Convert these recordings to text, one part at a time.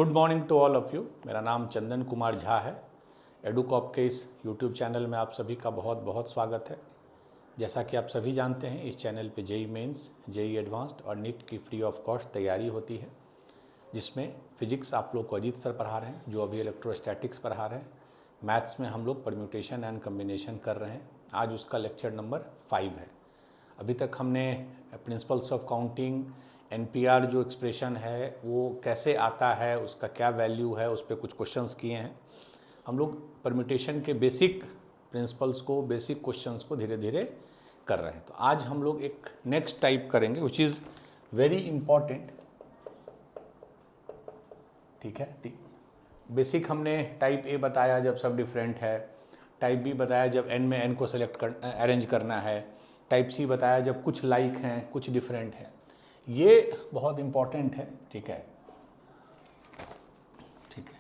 Good morning to all of you. मेरा नाम चंदन कुमार झा है। एडुकॉप के इस यूट्यूब चैनल में आप सभी का बहुत बहुत स्वागत है। जैसा कि आप सभी जानते हैं, इस चैनल पे जेई मेंस, जेई एडवांस्ड और नीट की फ्री ऑफ कॉस्ट तैयारी होती है, जिसमें फिजिक्स आप लोग को अजीत सर पढ़ा रहे हैं, जो अभी इलेक्ट्रोस्टैटिक्स पढ़ा रहे हैं। मैथ्स में हम लोग परम्यूटेशन एंड कम्बिनेशन कर रहे हैं। आज उसका लेक्चर नंबर 5 है। अभी तक हमने प्रिंसिपल्स ऑफ काउंटिंग, एनपीआर जो एक्सप्रेशन है वो कैसे आता है, उसका क्या वैल्यू है, उस पर कुछ क्वेश्चंस किए हैं। हम लोग परम्यूटेशन के बेसिक प्रिंसिपल्स को, बेसिक क्वेश्चंस को धीरे धीरे कर रहे हैं। तो आज हम लोग एक नेक्स्ट टाइप करेंगे विच इज़ वेरी इम्पॉर्टेंट। ठीक है, बेसिक हमने टाइप ए बताया जब सब डिफरेंट है, टाइप बी बताया जब एन में एन को सेलेक्ट अरेंज करना है, टाइप सी बताया जब कुछ लाइक हैं कुछ डिफरेंट हैं। ये बहुत इम्पॉर्टेंट है। ठीक है, ठीक है।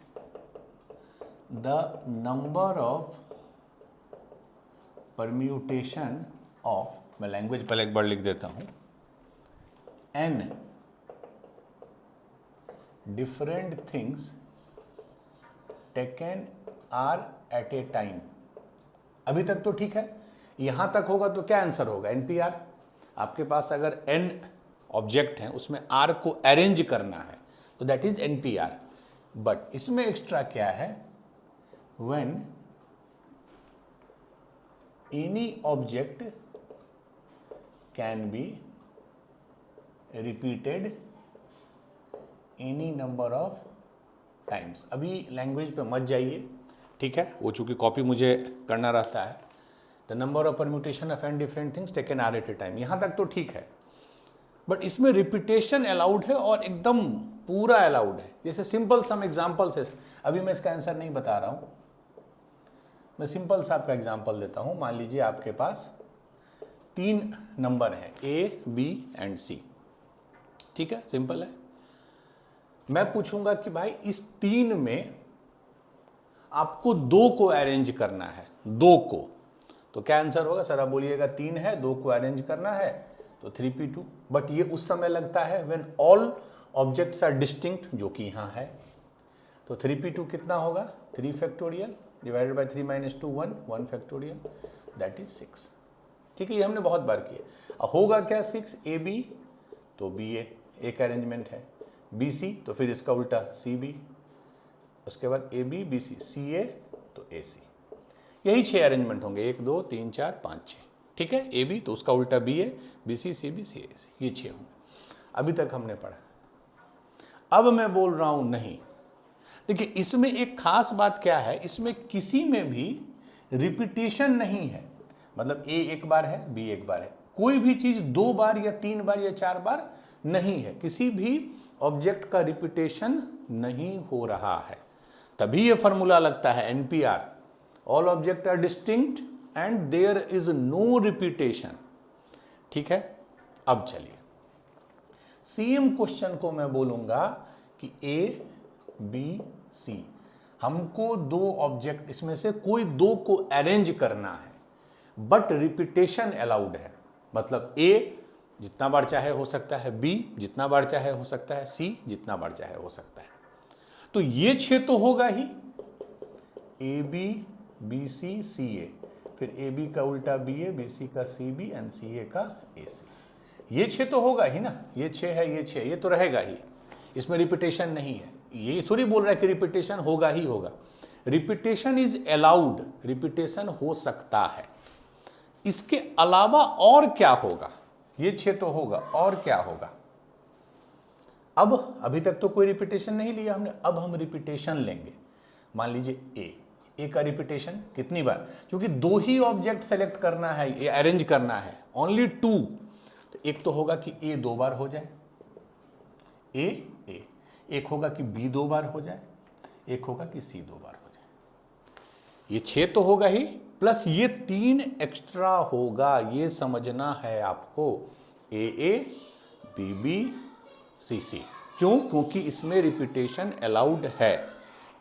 The number of permutation of, मैं लैंग्वेज पहले एक बार लिख देता हूं, n different things taken r at a time. अभी तक तो ठीक है, यहां तक होगा तो क्या आंसर होगा? एनपीआर। आपके पास अगर एन ऑब्जेक्ट हैं, उसमें आर को अरेंज करना है तो दैट इज एनपीआर। बट इसमें एक्स्ट्रा क्या है? When any object can be repeated any number of times. अभी लैंग्वेज पे मत जाइए, ठीक है, वो चूंकि कॉपी मुझे करना रहता है। The number of permutation of n different things taken r at a time, यहां तक तो ठीक है। बट इसमें रिपीटेशन अलाउड है और एकदम पूरा अलाउड है। जैसे सिंपल सम एग्जांपल्स है, अभी मैं इसका आंसर नहीं बता रहा हूं, मैं सिंपल सा आपका एग्जांपल देता हूं। मान लीजिए आपके पास 3 नंबर हैं, ए, बी एंड सी। ठीक है, सिंपल है। मैं पूछूंगा कि भाई इस 3 में आपको 2 को अरेंज करना है, 2 को, तो क्या आंसर होगा? सर आप बोलिएगा 3 है, 2 को अरेंज करना है तो 3p2। बट ये उस समय लगता है when all objects are distinct, जो कि यहां है। तो 3p2 कितना होगा? 3 factorial divided by 3 - 2 1 factorial, that is 6। ठीक है, ये हमने बहुत बार किया। होगा क्या? 6 ab तो ba, एक अरेंजमेंट है, bc तो फिर इसका उल्टा cb, उसके बाद ab bc ca तो ac। यही 6 अरेंजमेंट होंगे, 1 2 3 4 5 6। ठीक है, ए बी तो उसका उल्टा B A, B C C B C A C, ये 6 होंगे। अभी तक हमने पढ़ा। अब मैं बोल रहा हूं नहीं, देखिए इसमें एक खास बात क्या है, इसमें किसी में भी रिपीटेशन नहीं है। मतलब ए एक बार है, बी एक बार है, कोई भी चीज 2 बार या 3 बार या 4 बार नहीं है। किसी भी ऑब्जेक्ट का रिपीटेशन नहीं हो रहा है, तभी यह फॉर्मूला लगता है nPr, all object are distinct and there is no repetition. ठीक है, अब चलिए सेम क्वेश्चन को मैं बोलूंगा कि ए बी सी, हमको 2 ऑब्जेक्ट, इसमें से कोई 2 को अरेंज करना है, बट रिपीटेशन अलाउड है। मतलब ए जितना बार चाहे हो सकता है, बी जितना बार चाहे हो सकता है, सी जितना बार चाहे हो सकता है। तो ये 6 तो होगा ही, ए बी बी सी सी ए, फिर ए बी का उल्टा बी ए, बी सी का सी बी एंड सी ए का ए सी। ये 6 तो होगा ही ना, ये 6 है, ये 6, ये तो रहेगा ही, इसमें रिपीटेशन नहीं है। ये थोड़ी बोल रहा है कि रिपीटेशन होगा ही होगा। रिपीटेशन इज अलाउड, रिपीटेशन हो सकता है। इसके अलावा और क्या होगा? ये 6 तो होगा, और क्या होगा? अब अभी तक तो कोई रिपीटेशन नहीं लिया हमने, अब हम रिपीटेशन लेंगे। मान लीजिए ए का रिपीटेशन कितनी बार? क्योंकि 2 ही ऑब्जेक्ट सेलेक्ट करना है, ये अरेंज करना है, ओनली 2। तो एक तो होगा कि ए 2 बार हो जाए, ए, एक होगा कि बी 2 बार हो जाए, एक होगा कि सी 2 बार हो जाए। ये 6 तो होगा ही, प्लस ये 3 एक्स्ट्रा होगा, ये समझना है आपको। ए बी बी सी सी, क्यों? क्योंकि इसमें रिपीटेशन अलाउड है,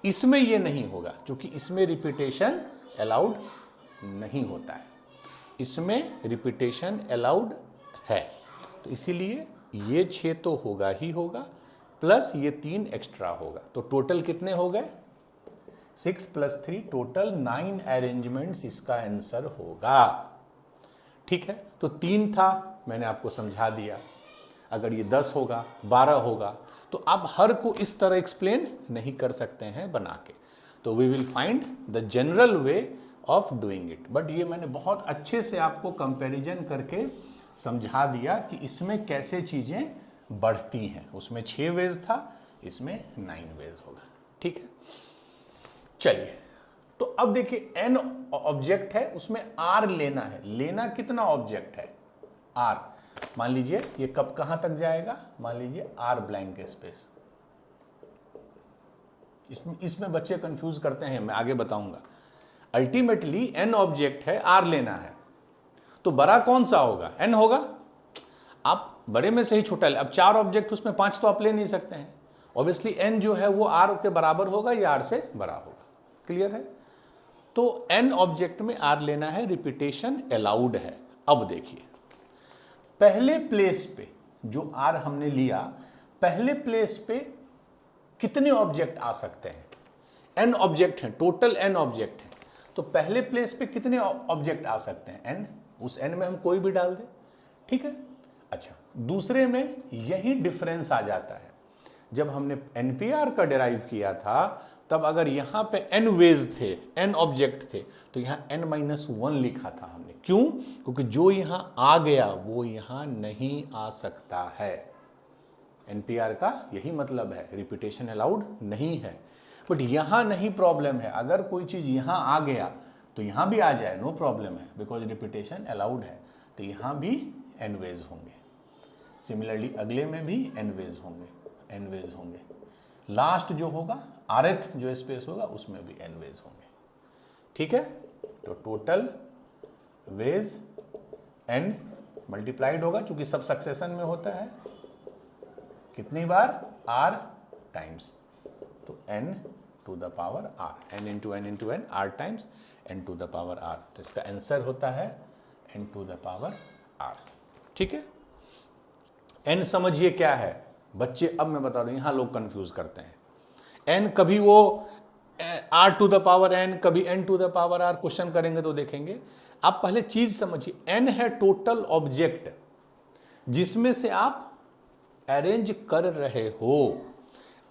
इसमें ये नहीं होगा, क्योंकि इसमें रिपीटेशन अलाउड नहीं होता है, इसमें रिपीटेशन अलाउड है। तो इसीलिए ये 6 तो होगा ही होगा, प्लस ये 3 एक्स्ट्रा होगा, तो टोटल कितने हो गए? 6 + 3 टोटल 9 अरेंजमेंट्स इसका आंसर होगा। ठीक है, तो 3 था, मैंने आपको समझा दिया। अगर ये 10 होगा, 12 होगा, तो आप हर को इस तरह एक्सप्लेन नहीं कर सकते हैं बना के। तो we will find the general way of doing it. But ये मैंने बहुत अच्छे से आपको कंपैरिजन करके समझा दिया कि इसमें कैसे चीज़ें बढ़ती हैं। उसमें 6 वेज था, इसमें 9 वेज होगा। ठीक है, चलिए, तो अब देखिए n ऑब्जेक्ट है, उसमें r लेना है। लेना कितना ऑब्जेक्ट है? r। मान लीजिए ये कब कहां तक जाएगा? मान लीजिए r ब्लैंक स्पेस। इसमें बच्चे कंफ्यूज करते हैं, मैं आगे बताऊंगा। अल्टीमेटली n ऑब्जेक्ट है, r लेना है, तो बड़ा कौन सा होगा? n होगा। आप बड़े में से ही छोटा ले। अब 4 ऑब्जेक्ट, उसमें 5 तो आप ले नहीं सकते हैं। ऑब्वियसली n जो है वो r के बराबर होगा या r से बड़ा होगा। क्लियर है? तो n ऑब्जेक्ट में r लेना है, रिपीटेशन अलाउड है। अब देखिए, पहले प्लेस पे जो r हमने लिया, पहले प्लेस पे कितने ऑब्जेक्ट आ सकते हैं? n ऑब्जेक्ट हैं, टोटल n ऑब्जेक्ट हैं, तो पहले प्लेस पे कितने ऑब्जेक्ट आ सकते हैं? n। उस n में हम कोई भी डाल दें। ठीक है, अच्छा, दूसरे में यही डिफरेंस आ जाता है। जब हमने NPR का डिराइव किया था, तब अगर यहां पे n वेज थे, n ऑब्जेक्ट थे, तो यहां n-1 लिखा था हमने। क्यों? क्योंकि जो यहां आ गया वो यहां नहीं आ सकता है। NPR का यही मतलब है, रिपीटेशन अलाउड नहीं है। बट यहां नहीं प्रॉब्लम है, अगर कोई चीज यहां आ गया तो यहां भी आ जाए, नो प्रॉब्लम है, बिकॉज रिपीटेशन अलाउड है। तो यहां भी n वेज होंगे। सिमिलरली अगले में भी n वेज होंगे, n वेज होंगे। लास्ट जो होगा, rth जो स्पेस होगा, उसमें भी n वेज होंगे। ठीक है, तो टोटल वेज n मल्टीप्लाइड होगा, चूंकि सब सक्सेशन में होता है। कितनी बार? r टाइम्स, तो n to the power r, n into n into n, r times n to the power r। तो इसका आंसर होता है n to the power r। ठीक है, n समझिए क्या है बच्चे? अब मैं बता रहा हूं, यहां लोग कंफ्यूज करते हैं। n कभी वो r to the power n, कभी n to the power r। Question करेंगे तो देखेंगे। आप पहले चीज समझिए, n है टोटल ऑब्जेक्ट जिसमें से आप अरेंज कर रहे हो,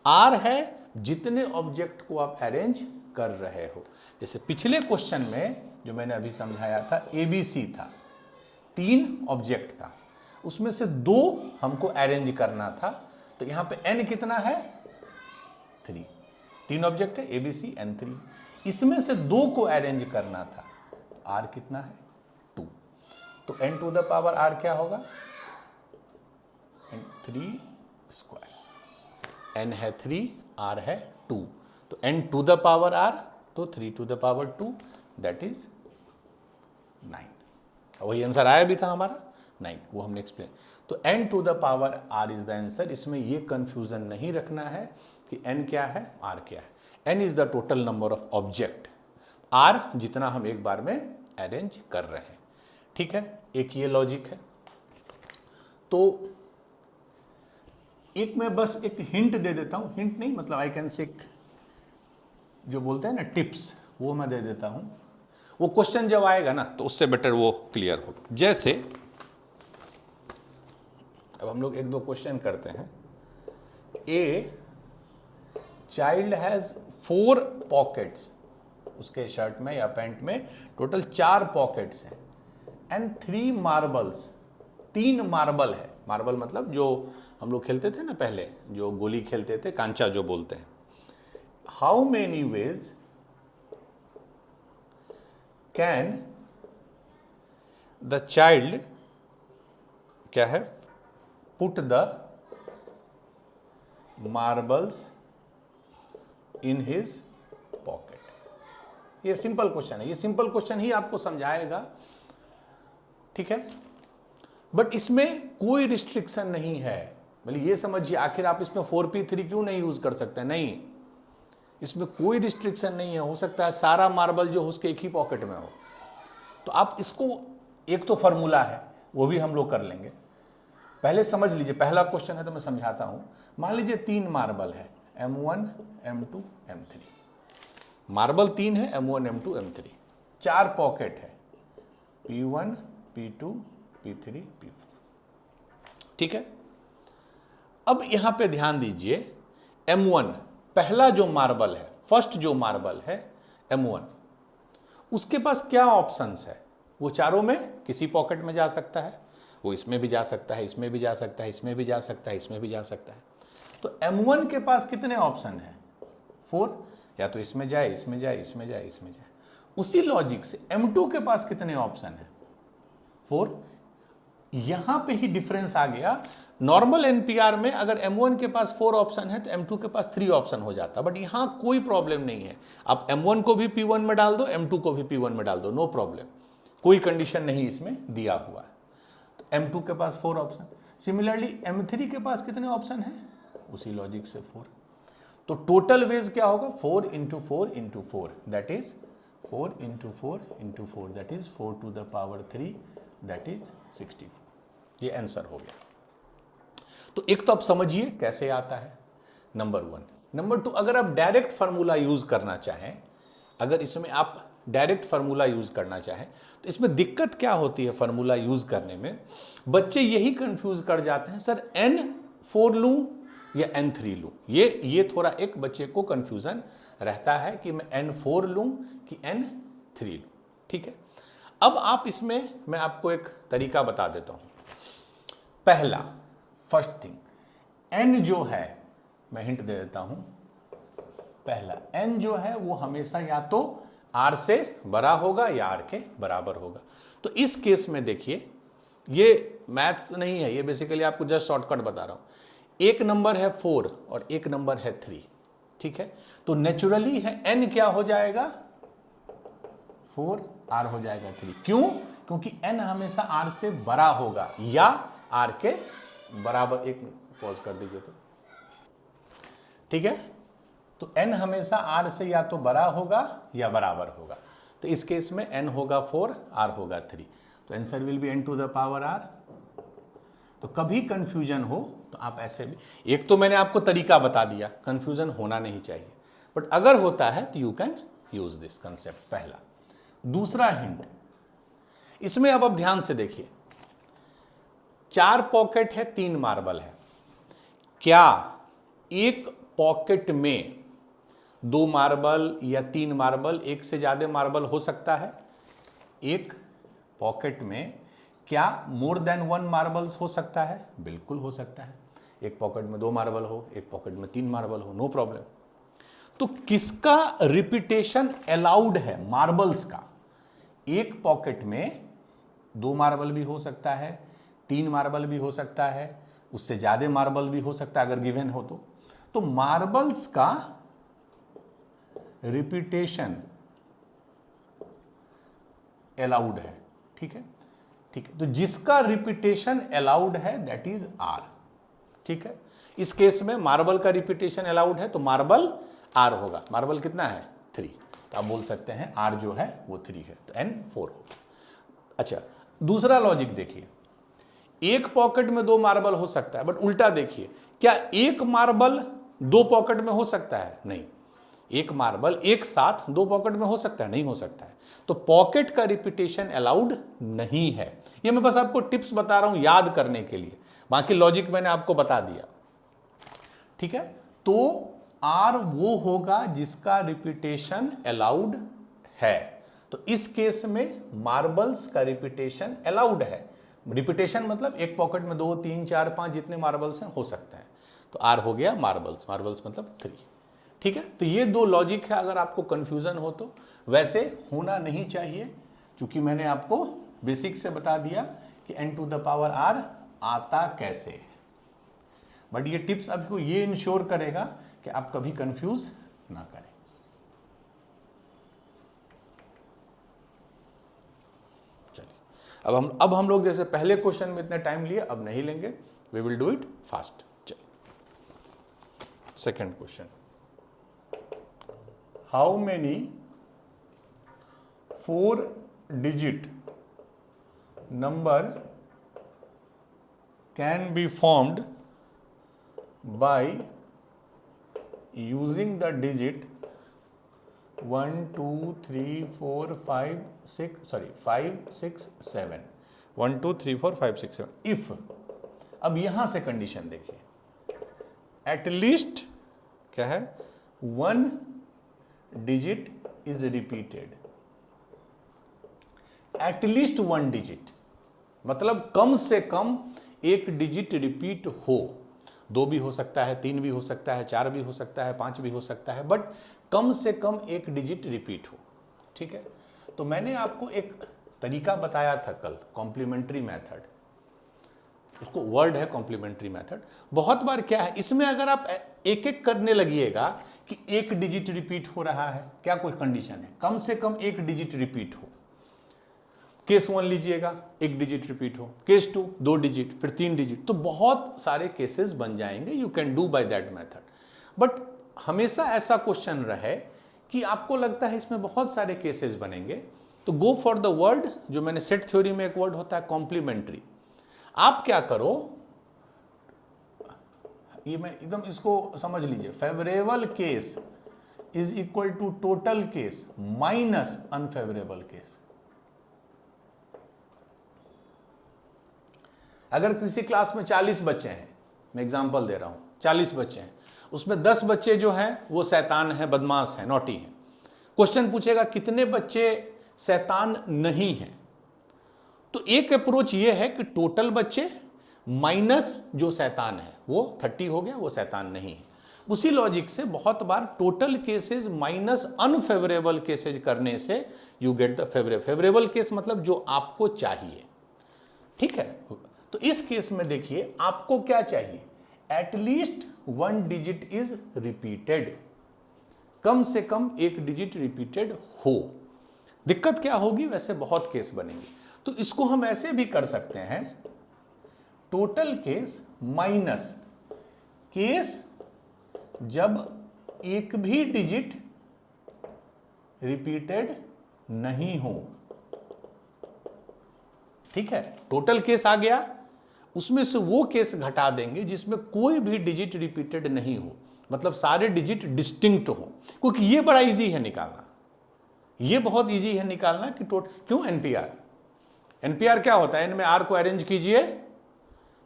r है जितने ऑब्जेक्ट को आप अरेंज कर रहे हो। जैसे पिछले क्वेश्चन में जो मैंने अभी समझाया था, ABC था, 3 ऑब्जेक्ट था, उसमें से 2 हमको अरेंज करना था। तो यहां पे n कितना है? 3। 3 ऑब्जेक्ट है, ABC, n3। इसमें से 2 को अरेंज करना था, तो r कितना है? 2। तो n to the power r क्या होगा? 3 स्क्वायर। n है 3, r है 2, तो n to the power r, तो 3 to the power 2, that is 9। वही आंसर आया भी था हमारा 9, वो हमने एक्सप्लेन। तो n to the power r is the answer. इसमें ये कंफ्यूजन नहीं रखना है कि n क्या है, r क्या है। n is the total number of object, r जितना हम एक बार में अरेंज कर रहे हैं। ठीक है, एक ये लॉजिक है। तो एक मैं बस एक हिंट दे देता हूं, हिंट नहीं मतलब आई कैन से, जो बोलते हैं ना टिप्स, वो मैं दे देता हूं। वो क्वेश्चन जब आएगा ना तो उससे बेटर वो क्लियर होगा। जैसे अब हम लोग 1-2 क्वेश्चन करते हैं। ए चाइल्ड हैज 4 पॉकेट्स, उसके शर्ट में या पैंट में टोटल 4 पॉकेट्स हैं, एंड 3 मार्बल्स, 3 मार्बल है। मार्बल मतलब जो हम लोग खेलते थे ना पहले, जो गोली खेलते थे, कांचा जो बोलते हैं। How many ways can the child, क्या है, put the marbles in his pocket? ये सिंपल क्वेश्चन है, ये सिंपल क्वेश्चन ही आपको समझाएगा। ठीक है, बट इसमें कोई रिस्ट्रिक्शन नहीं है। मतलब ये समझिए, आखिर आप इसमें 4p3 क्यों नहीं यूज कर सकते? नहीं, इसमें कोई रिस्ट्रिक्शन नहीं है। हो सकता है सारा मार्बल जो उसके एक ही पॉकेट में हो। तो आप इसको, एक तो फॉर्मूला है वो भी हम लोग कर लेंगे। पहले समझ लीजिए, पहला क्वेश्चन है तो मैं समझाता हूं। मान लीजिए 3 मार्बल है, M1 M2 M3। मार्बल 3 है, M1 M2 M3। 4 पॉकेट है, P1 P2 P3 P4। ठीक है। अब यहां पे ध्यान दीजिए, M1 पहला जो मार्बल है, फर्स्ट जो मार्बल है M1, उसके पास क्या ऑप्शंस है? वो चारों में किसी पॉकेट में जा सकता है, वो इसमें भी जा सकता है, इसमें भी जा सकता है, इसमें भी जा सकता है, इसमें भी जा सकता है। तो M1 के पास कितने ऑप्शन है? 4। या तो इसमें जाए, इसमें जाए, इसमें जाए, इसमें जाए। उसी लॉजिक से M2 के पास कितने ऑप्शन है? 4। यहां पे ही डिफरेंस आ गया। नॉर्मल एनपीआर में अगर M1 के पास 4 ऑप्शन है तो M2 के पास 3 ऑप्शन हो जाता, बट यहां कोई प्रॉब्लम नहीं है। आप M1 को भी P1 में डाल दो, M2 को भी P1 में डाल दो, नो प्रॉब्लम। कोई कंडीशन नहीं इसमें दिया हुआ है। तो M2 के पास 4 ऑप्शन। सिमिलरली M3 के पास कितने ऑप्शन है? उसी लॉजिक से 4। तो टोटल वेज क्या होगा? 4 into 4 into 4, that is 4 into 4 into 4, that is 4 to the power 3, that is 64। ये आंसर हो गया। तो एक तो आप समझिए कैसे आता है, नंबर 1। नंबर 2, अगर आप डायरेक्ट फार्मूला यूज करना चाहें, अगर इसमें आप डायरेक्ट फार्मूला यूज करना चाहें तो इसमें दिक्कत क्या होती है? फार्मूला यूज करने में बच्चे यही कंफ्यूज कर जाते हैं, सर N4 लूं या N3 लूं। ये थोड़ा एक बच्चे को कंफ्यूजन रहता है कि मैं N4 लूं कि N3 लूं। ठीक है। अब आप इसमें मैं आपको एक तरीका बता देता हूं। पहला, फर्स्ट थिंग, N जो है, मैं हिंट दे देता हूं। पहला N जो है वो हमेशा या तो R से बड़ा होगा या R के बराबर होगा। तो इस केस में देखिए, ये मैथ्स नहीं है, ये बेसिकली आपको जस्ट शॉर्टकट बता रहा हूं। एक नंबर है 4 और एक नंबर है 3। ठीक है। तो नेचुरली है N क्या हो जाएगा? 4, R हो जाएगा 3। क्यों? क्योंकि N हमेशा R से बड़ा होगा या R के बराबर। एक पॉज कर दीजिए तो। ठीक है। तो N हमेशा R से या तो बड़ा होगा या बराबर होगा। तो इस केस में N होगा 4, R होगा 3। तो answer will be N to the power R। तो कभी कंफ्यूजन हो तो आप ऐसे भी, एक तो मैंने आपको तरीका बता दिया, कंफ्यूजन होना नहीं चाहिए, बट अगर होता है तो you can use this concept. पहला। दूसरा हिंट, इसमें अब ध्यान से देखिए, 4 पॉकेट है, 3 मार्बल है। क्या एक पॉकेट में 2 मार्बल या 3 मार्बल, एक से ज्यादा मार्बल हो सकता है? एक पॉकेट में क्या मोर देन 1 मार्बल्स हो सकता है? बिल्कुल हो सकता है। एक पॉकेट में 2 मार्बल हो, एक पॉकेट में 3 मार्बल हो, नो प्रॉब्लम। तो किसका रिपीटेशन अलाउड है? मार्बल्स का। एक पॉकेट में 2 मार्बल भी हो सकता है, 3 मार्बल भी हो सकता है, उससे ज्यादा मार्बल भी हो सकता है अगर गिवन हो तो मार्बल्स का रिपीटेशन अलाउड है। ठीक है। ठीक है। तो जिसका रिपीटेशन अलाउड है दैट इज R। ठीक है। इस केस में मार्बल का रिपीटेशन अलाउड है तो मार्बल R होगा। मार्बल कितना है? 3। तो आप बोल सकते हैं R जो है वो 3 है, तो N 4 होगा। अच्छा, दूसरा लॉजिक देखिए, एक पॉकेट में 2 मार्बल हो सकता है, बट उल्टा देखिए, क्या एक मार्बल 2 पॉकेट में हो सकता है? नहीं। एक मार्बल एक साथ 2 पॉकेट में हो सकता है? नहीं हो सकता है। तो पॉकेट का रिपीटेशन अलाउड नहीं है। ये मैं बस आपको टिप्स बता रहा हूं याद करने के लिए, बाकी लॉजिक मैंने आपको बता दिया। ठीक है। तो R वो होगा जिसका रिपीटेशन अलाउड है। तो इस केस में मार्बल्स का रिपीटेशन अलाउड है। रिपीटेशन मतलब एक पॉकेट में 2, 3, 4, 5 जितने मार्बल्स हैं हो सकता है। तो R हो गया मार्बल्स, मार्बल्स मतलब 3। ठीक है। तो ये 2 लॉजिक है, अगर आपको कंफ्यूजन हो तो। वैसे होना नहीं चाहिए, क्योंकि मैंने आपको बेसिक से बता दिया कि N to the power R आता कैसे है। बट ये टिप्स आपको ये इंश्योर करेगा कि आप कभी कंफ्यूज ना करें। चलिए, अब हम लोग जैसे पहले क्वेश्चन में इतने टाइम लिए, अब नहीं लेंगे, we will do it fast. चलिए, second question, how many 4 digit number can be formed by using the digit 1 2 3 4 5 6 5 6 7 1 2 3 4 5 6 7 if, अब यहां से कंडीशन देखिए, एटलीस्ट क्या है, 1 digit is repeated, at least 1 digit मतलब कम से कम एक डिजिट रिपीट हो, 2 भी हो सकता है, 3 भी हो सकता है, 4 भी हो सकता है, 5 भी हो सकता है, बट कम से कम एक डिजिट रिपीट हो। ठीक है, तो मैंने आपको एक तरीका बताया था कल, कॉम्प्लीमेंट्री मेथड, उसको वर्ड है कॉम्प्लीमेंट्री मेथड। बहुत बार क्या है, इसमें अगर आप एक एक करने लगिएगा कि एक डिजिट रिपीट हो रहा है, क्या कोई कंडीशन है, कम से कम एक डिजिट रिपीट हो। केस 1 लीजिएगा, एक डिजिट रिपीट हो, केस 2 2 डिजिट, फिर 3 डिजिट, तो बहुत सारे केसेस बन जाएंगे। You can do by that method. But हमेशा ऐसा क्वेश्चन रहे कि आपको लगता है इसमें बहुत सारे केसेस बनेंगे, तो गो फॉर द वर्ड, जो मैंने सेट थ्योरी में एक वर्ड होता है कॉम्प्लीमेंट्री। आप क्या करो, ये मैं एकदम इसको समझ लीजिए, favourable case is equal to total case minus unfavourable case. अगर किसी क्लास में 40 बच्चे हैं, मैं एग्जांपल दे रहा हूं, 40 बच्चे हैं, उसमें 10 बच्चे जो हैं वो शैतान हैं, बदमाश हैं, नॉटी हैं। क्वेश्चन पूछेगा कितने बच्चे शैतान नहीं हैं, तो एक अप्रोच ये है कि टोटल बच्चे माइनस जो शैतान है वो 30 हो गया, वो शैतान नहीं है। उसी लॉजिक से बहुत बार total cases minus unfavourable cases करने से you get the favourable case, मतलब जो आपको चाहिए। ठीक है, तो इस केस में देखिए आपको क्या चाहिए, एटलीस्ट 1 डिजिट इज रिपीटेड, कम से कम एक डिजिट रिपीटेड हो। दिक्कत क्या होगी, वैसे बहुत केस बनेंगे, तो इसको हम ऐसे भी कर सकते हैं, टोटल केस माइनस केस जब एक भी डिजिट रिपीटेड नहीं हो। ठीक है, टोटल केस आ गया, उसमें से वो केस घटा देंगे जिसमें कोई भी डिजिट रिपीटेड नहीं हो, मतलब सारे डिजिट डिस्टिंक्ट हो, क्योंकि ये बड़ा इजी है निकालना, ये बहुत इजी है निकालना कि क्यों एनपीआर क्या होता है, इनमें आर को अरेंज कीजिए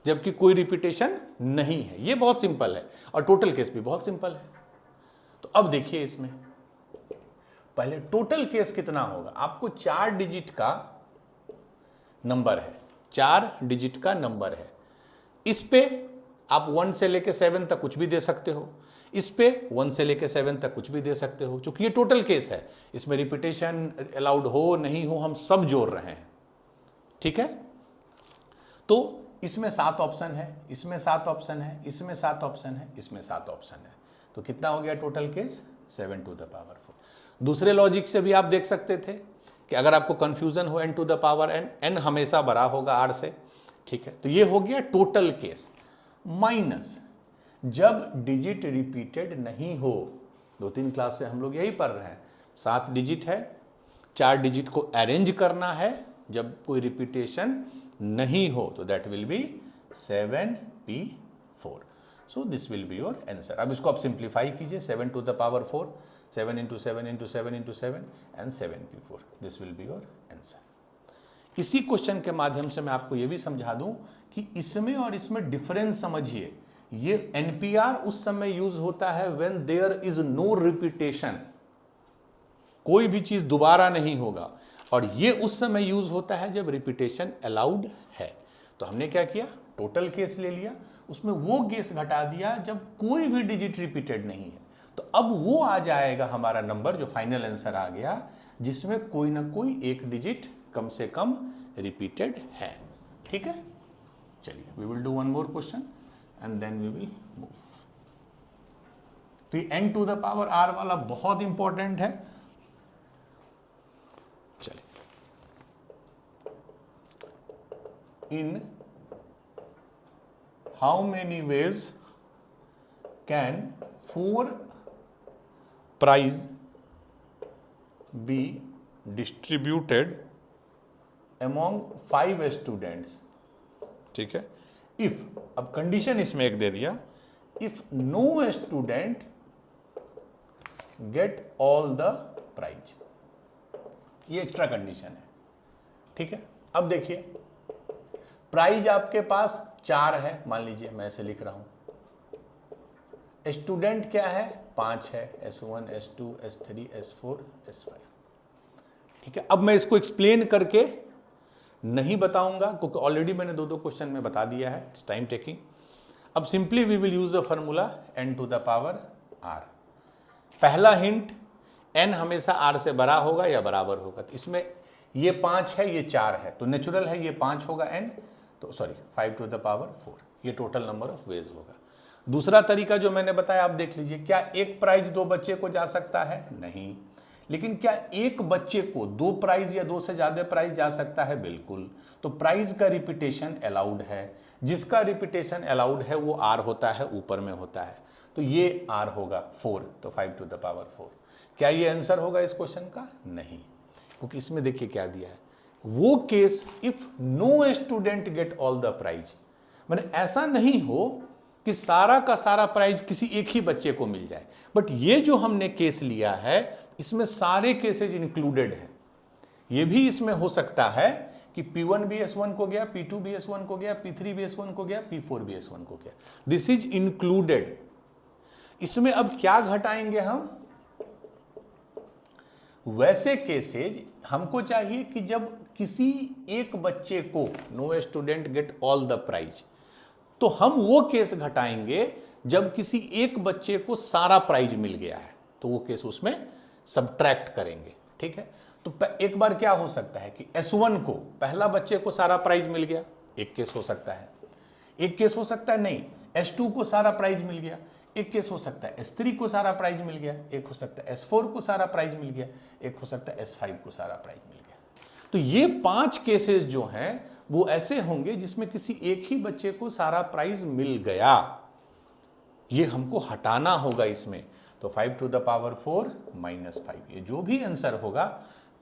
जबकि कोई रिपीटेशन नहीं है, ये बहुत सिंपल है, और टोटल केस भी बहुत सिंपल है। तो अब देखिए इसमें पहले टोटल केस कितना होगा, आपको 4 डिजिट का नंबर है, 4 डिजिट का नंबर है, इस पे आप 1 से लेके 7 तक कुछ भी दे सकते हो, इस पे 1 से लेके 7 तक कुछ भी दे सकते हो, क्योंकि ये टोटल केस है, इसमें रिपीटेशन अलाउड हो नहीं हो हम सब जोड़ रहे हैं। ठीक है, तो इसमें 7 ऑप्शन है, इसमें 7 ऑप्शन है, इसमें 7 ऑप्शन है, इसमें 7 ऑप्शन है, तो कितना हो गया total case, 7 to the power 4। दूसरे लॉजिक से भी आप देख सकते थे कि अगर आपको कंफ्यूजन हो n to the power n, n हमेशा बड़ा होगा r से। ठीक है, तो ये हो गया टोटल केस माइनस जब डिजिट रिपीटेड नहीं हो। 2-3 क्लास से हम लोग यही पढ़ रहे हैं, 7 डिजिट है, 4 डिजिट को अरेंज करना है जब कोई रिपीटेशन नहीं हो, तो that will be 7p4। So this will be your answer. अब इसको आप सिंप्लीफाई कीजिए, 7 to the power 4, 7 into 7 into 7 into 7 and 7p4, this will be your answer. इसी क्वेश्चन के माध्यम से मैं आपको यह भी समझा दूं कि इसमें और इसमें डिफरेंस समझिए। ये एनपीआर उस समय यूज होता है when there is no repetition, कोई भी चीज दोबारा नहीं होगा, और ये उस समय यूज होता है जब रिपीटेशन अलाउड है। तो हमने क्या किया, टोटल केस ले लिया, उसमें वो केस घटा दिया जब कोई भी डिजिट रिपीटेड नहीं है, तो अब वो आ जाएगा हमारा नंबर, जो फाइनल आंसर आ गया, जिसमें कोई ना कोई एक डिजिट कम से कम रिपीटेड है। ठीक है, चलिए we will do one more question and then we will move. तो ये n to the power r वाला बहुत इंपॉर्टेंट है। चलिए, in how many ways can 4 prize be distributed among 5 students. ठीक है, इफ, अब कंडीशन इसमें एक दे दिया, if no student get all the prize, ये एक्स्ट्रा कंडीशन है, ठीक है। अब देखिए प्राइज आपके पास 4 है, मान लीजिए मैं ऐसे लिख रहा हूं, स्टूडेंट क्या है 5 है, S1 S2 S3 S4 S5, ठीक है। अब मैं इसको एक्सप्लेन करके नहीं बताऊंगा क्योंकि ऑलरेडी मैंने 2 क्वेश्चन में बता दिया है, इट्स टाइम टेकिंग। अब simply we will use the formula n to the power r। पहला हिंट, n हमेशा r से बड़ा होगा या बराबर होगा, तो इसमें ये 5 है ये 4 है, तो नेचुरल है ये 5 होगा n, तो सॉरी 5 टू द पावर 4, ये टोटल नंबर ऑफ वेज होगा। दूसरा तरीका जो मैंने बताया आप देख लीजिए, क्या एक प्राइज 2 बच्चे को जा सकता है? नहीं। लेकिन क्या एक बच्चे को 2 प्राइज या 2 से ज्यादा प्राइज जा सकता है? बिल्कुल। तो प्राइज का रिपीटेशन अलाउड है, जिसका रिपीटेशन अलाउड है वो r होता है, ऊपर में होता है, तो ये r होगा 4, तो 5 टू द पावर 4। क्या ये आंसर होगा इस क्वेश्चन का? नहीं, क्योंकि इसमें देखिए क्या दिया है, वो case if no student get all the prize, मैंने ऐसा नहीं हो कि सारा का सारा प्राइज किसी एक ही बच्चे को मिल जाए, बट ये जो हमने केस लिया है इसमें सारे केसेज इंक्लूडेड है। ये भी इसमें हो सकता है कि P1 भी S1 को गया, P2 भी S1 को गया, P3 भी S1 को गया, P4 भी S1 को गया, दिस इज इंक्लूडेड। इसमें अब क्या घटाएंगे हम? वैसे केसेज हमको चाहिए कि जब किसी एक बच्चे को no student get all the prize, तो हम वो केस घटाएंगे जब किसी एक बच्चे को सारा प्राइज मिल गया है, तो वो केस उसमें सबट्रैक्ट करेंगे, ठीक है। तो एक बार क्या हो सकता है कि S1 को, पहला बच्चे को सारा प्राइज मिल गया, एक केस हो सकता है। एक केस हो सकता है नहीं, S2 को सारा प्राइज मिल गया, एक केस हो सकता है S3 को सारा प्राइज मिल गया, एक हो सकता है S4 को सारा प्राइज मिल गया, एक हो सकता है S5 को सारा प्राइज मिल गया। तो ये 5 केसेस जो हैं वो ऐसे होंगे जिसमें किसी एक ही बच्चे को सारा प्राइज मिल गया, ये हमको हटाना होगा इसमें। तो 5 टू द पावर 4 माइनस 5, ये जो भी आंसर होगा,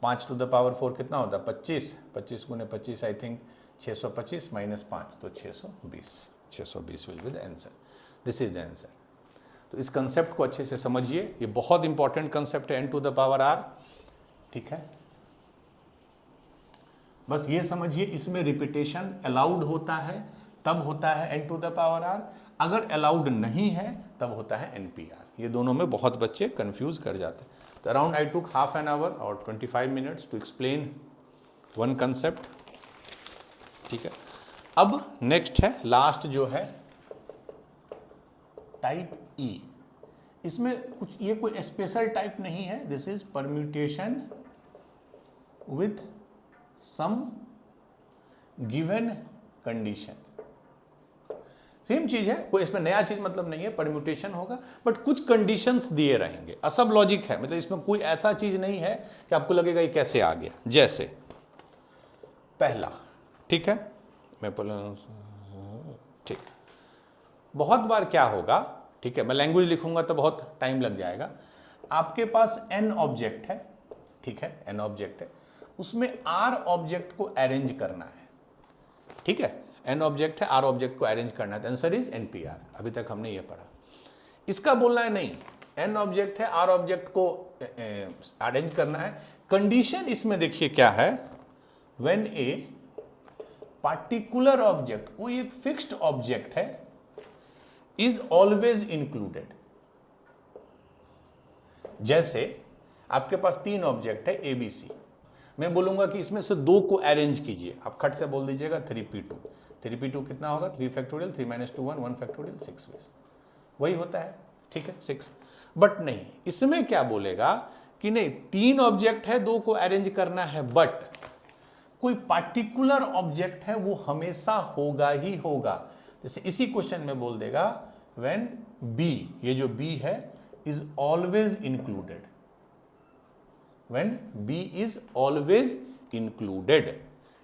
5 टू द पावर 4 कितना होता है 25, 25 गुने 25 आई थिंक 625 माइनस 5 तो 620, 620 will be the answer, this is the answer. तो इस कंसेप्ट को अच्छे से समझिए, ये बहुत इंपॉर्टेंट कंसेप्ट है n to the power r, ठीक है। बस ये समझिए इसमें रिपीटेशन अलाउड होता है, तब होता है n to the power r, अगर अलाउड नहीं है तब होता है npr। ये दोनों में बहुत बच्चे कंफ्यूज कर जाते हैं। तो around I took half an hour और 25 minutes to explain one concept, ठीक है। अब नेक्स्ट है, लास्ट जो है टाइप E। इसमें कुछ, ये कोई स्पेशल टाइप नहीं है, this is permutation with some given condition. Same चीज है, कोई इसमें नया चीज मतलब नहीं है, परम्यूटेशन होगा बट कुछ कंडीशंस दिए रहेंगे, असब लॉजिक है, मतलब इसमें कोई ऐसा चीज नहीं है कि आपको लगेगा ये कैसे आ गया। जैसे पहला, ठीक है, मैं ठीक, बहुत बार क्या होगा, ठीक है, मैं लैंग्वेज लिखूंगा तो बहुत टाइम लग जाएगा। आपके पास n ऑब्जेक्ट है, ठीक है, n ऑब्जेक्ट है, उसमें r ऑब्जेक्ट को अरेंज करना है, ठीक है, n ऑब्जेक्ट है, r ऑब्जेक्ट को अरेंज करना है, आंसर इज npr। अभी तक हमने ये पढ़ा। इसका बोलना है नहीं, n ऑब्जेक्ट है, r ऑब्जेक्ट को अरेंज करना है। कंडीशन इसमें देखिए क्या है, व्हेन ए पार्टिकुलर ऑब्जेक्ट, कोई एक फिक्स्ड ऑब्जेक्ट है, इज ऑलवेज इंक्लूडेड। जैसे आपके पास 3 ऑब्जेक्ट है ABC, मैं बोलूंगा कि इसमें से 2 को अरेंज कीजिए, आप खट से बोल दीजिएगा 3p2, 3p2 कितना होगा 3 फैक्टोरियल, 3 - 2 1 फैक्टोरियल 6 वेज, वही होता है, ठीक है 6। बट नहीं, इसमें क्या बोलेगा कि नहीं 3 ऑब्जेक्ट है, 2 को अरेंज करना है, बट कोई पार्टिकुलर ऑब्जेक्ट है वो हमेशा होगा ही होगा। जैसे इसी क्वेश्चन में बोल देगा व्हेन B, ये जो B है is always included, when B is always included,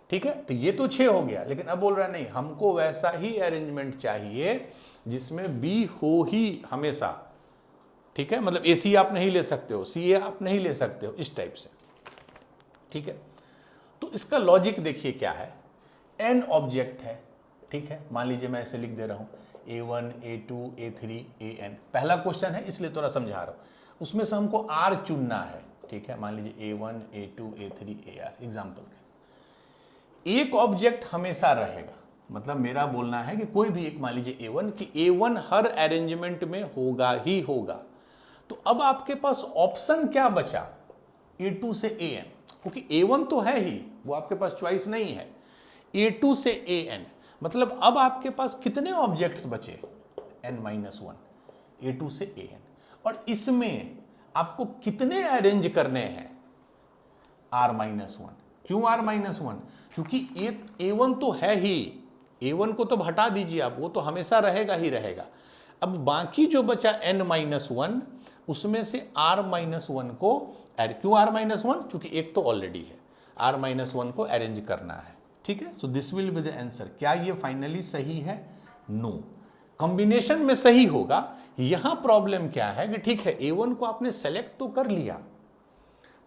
ठीक है। तो ये तो 6 हो गया, लेकिन अब बोल रहा नहीं, हमको वैसा ही अरेंजमेंट चाहिए जिसमें B हो ही हमेशा, ठीक है, मतलब AC आप नहीं ले सकते हो, CA आप नहीं ले सकते हो, इस टाइप से, ठीक है। तो इसका लॉजिक देखिए क्या है, n ऑब्जेक्ट है, ठीक है, मान लीजिए मैं ऐसे लिख दे रहा हूँ A1, A2, A3, AN। पहला क्वेश्चन है इसलिए थोड़ा समझा रहा हूँ, उसमें से हमको R चुनना है। ठीक है, मान लीजिए A1, A2, A3, AR example के। एक ऑब्जेक्ट हमेशा रहेगा, मतलब मेरा बोलना है कि कोई भी एक, मान लीजिए A1, कि A1 हर अरेंजमेंट में होगा ही होगा। तो अब आपके पास ऑप्शन क्या बचा A2 से AN, क्योंकि A1 तो है ही, वो आपके पास चॉइस नहीं है। A2 से AN मतलब अब आपके पास कितने ऑब्जेक्ट्स बचे, n-1 A2 से AN, और इसमें आपको कितने अरेंज करने हैं, R-1। क्यों R-1? क्योंकि A1 तो है ही, A1 को तो हटा दीजिए आप, वो तो हमेशा रहेगा ही रहेगा। अब बाकी जो बचा n-1, उसमें से R-1 को, क्यों R-1? क्योंकि एक तो ऑलरेडी है, R-1 को अरेंज करना है। ठीक है, so this will be the answer. क्या ये फाइनली सही है? नो, कॉम्बिनेशन में सही होगा। यहां प्रॉब्लम क्या है कि ठीक है A1 को आपने सेलेक्ट तो कर लिया,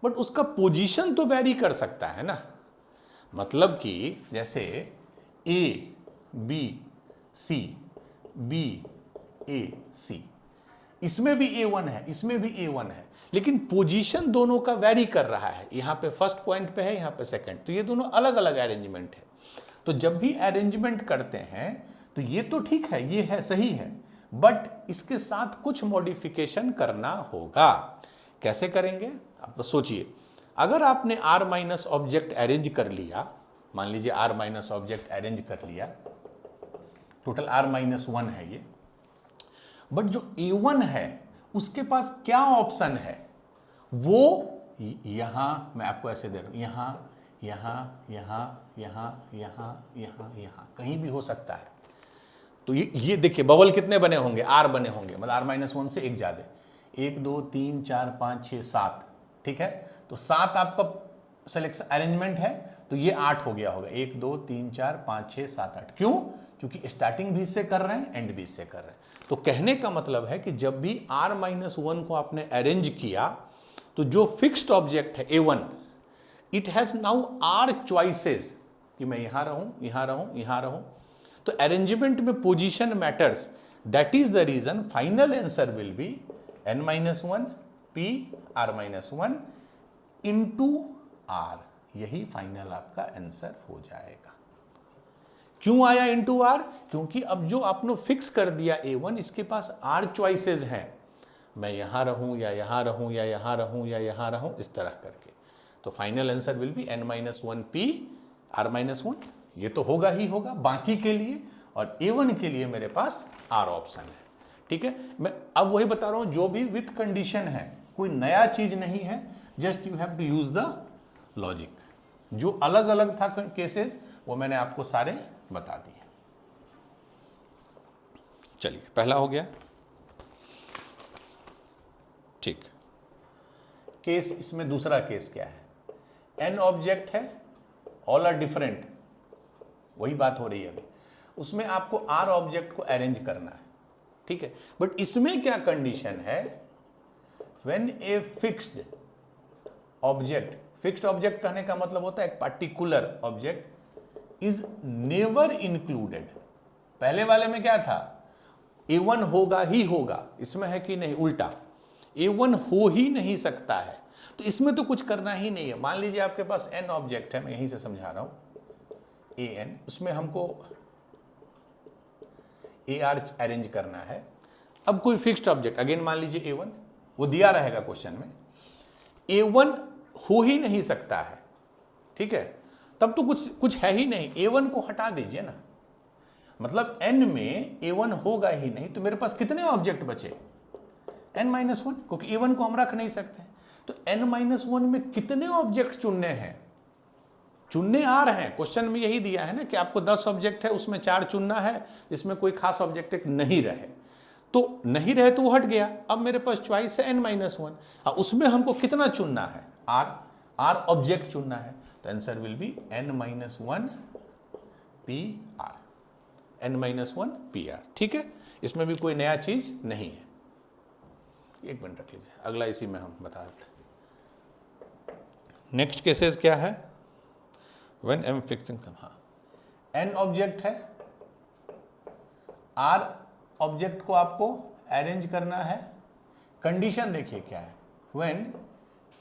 बट उसका पोजीशन तो वेरी कर सकता है ना। मतलब कि जैसे A B C B A C, इसमें भी A1 है, इसमें भी A1 है, लेकिन पोजीशन दोनों का वेरी कर रहा है। यहां पे फर्स्ट पॉइंट पे है, यहां पे सेकंड, तो ये दोनों अलग अलग अरेंजमेंट है। तो जब भी अरेंजमेंट करते हैं तो ये तो ठीक है, ये है सही है, बट इसके साथ कुछ मॉडिफिकेशन करना होगा। कैसे करेंगे आप सोचिए। अगर आपने R- ऑब्जेक्ट अरेंज कर लिया, मान लीजिए R- ऑब्जेक्ट अरेंज कर लिया, टोटल R-1 है ये, बट जो A1 है उसके पास क्या ऑप्शन है, वो यहां मैं आपको ऐसे दे रहा हूं, यहां यहां यहां यहां यहां यहां यहां कहीं भी हो सकता है। तो ये देखिए बबल कितने बने होंगे, R बने होंगे, मतलब R-1 से एक ज्यादा, 1 2 3 4 5 6 7। ठीक है, तो 7 आपका सिलेक्शन अरेंजमेंट है, तो ये 8 हो गया होगा, 1 2 3 4 5 6 7 8। क्यों? क्योंकि स्टार्टिंग भी इससे कर रहे हैं, एंड भी इससे कर रहे हैं। तो कहने का मतलब है कि जब भी R-1 को आपने अरेंज किया, तो जो फिक्स्ड ऑब्जेक्ट है A1, it has now R choices, कि मैं यहां रहूं, यहां रहूं, यहां रहूं। तो अरेंजमेंट में position matters, that is the reason final answer will be n-1 P R-1 into R। यही फाइनल आपका आंसर हो जाएगा। क्यों आया इंटू R? क्योंकि अब जो आपने फिक्स कर दिया A1, इसके पास R चॉइसेस हैं, मैं यहां रहूं या यहां रहूं या यहां रहूं या यहां रहूं, इस तरह करके। तो final answer will be n-1 P R-1। ये तो होगा ही होगा बाकी के लिए, और A1 के लिए मेरे पास R ऑप्शन है। ठीक है, मैं अब वही बता रहा हूं, जो भी विथ कंडीशन है, कोई नया चीज नहीं है, just you have to use the logic. जो अलग अलग था केसेस, वो मैंने आपको सारे बता दिए। चलिए, पहला हो गया। ठीक, केस, इसमें दूसरा केस क्या है, n ऑब्जेक्ट है, ऑल आर डिफरेंट, वही बात हो रही है अभी। उसमें आपको R ऑब्जेक्ट को अरेंज करना है। ठीक है, बट इसमें क्या कंडीशन है, when a fixed object, fixed object कहने का मतलब होता है एक particular object is never included. पहले वाले में क्या था, A1 होगा ही होगा, इसमें है कि नहीं उल्टा, A1 हो ही नहीं सकता है। तो इसमें तो कुछ करना ही नहीं है। मान लीजिए आपके पास n ऑब्जेक्ट है, मैं यहीं से समझा रहा हूं, AN, उसमें हमको AR अरेंज करना है। अब कोई फिक्स्ड ऑब्जेक्ट, अगेन मान लीजिए A1, वो दिया रहेगा क्वेश्चन में, A1 हो ही नहीं सकता है। ठीक है, तब तो कुछ है ही नहीं, A1 को हटा दीजिए ना, मतलब n में A1 होगा ही नहीं, तो मेरे पास कितने ऑब्जेक्ट बचे, n-1, क्योंकि A1 को हम रख नहीं सकते। तो n-1 में कितने ऑब्जेक्ट चुनने हैं, चुनने आ रहे हैं, क्वेश्चन में यही दिया है ना कि आपको 10 ऑब्जेक्ट है, उसमें 4 चुनना है, जिसमें कोई खास ऑब्जेक्ट नहीं रहे। तो नहीं रहे तो वो हट गया। अब मेरे पास चॉइस है n-1, उसमें हमको कितना चुनना है, R ऑब्जेक्ट चुनना है। तो answer will be n-1 PR, n-1 PR। ठीक है, इसमें भी कोई नया चीज नहीं है। एक मिनट रख लीजिए, अगला इसी में हम बता देते हैं। नेक्स्ट केसेस क्या है, व्हेन m फिक्सिंग, हाँ, n ऑब्जेक्ट है, आर ऑब्जेक्ट को आपको अरेंज करना है। कंडीशन देखिए क्या है, व्हेन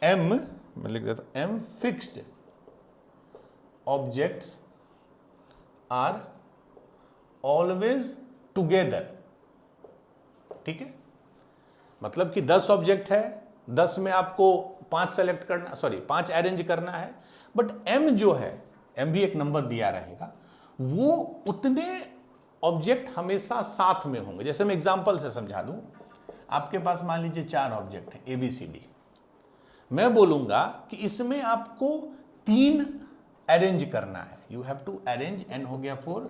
एम, मैं लिख देता हूं, M fixed objects are always together. ठीक है, मतलब कि 10 ऑब्जेक्ट है, 10 में आपको 5 सेलेक्ट करना, सॉरी 5 अरेंज करना है, बट m जो है, m भी एक नंबर दिया रहेगा, वो उतने ऑब्जेक्ट हमेशा साथ में होंगे। जैसे मैं एग्जांपल से समझा दूं, आपके पास मान लीजिए 4 ऑब्जेक्ट है ABCD, मैं बोलूंगा कि इसमें आपको 3 अरेंज करना है। You have to arrange, n हो गया 4,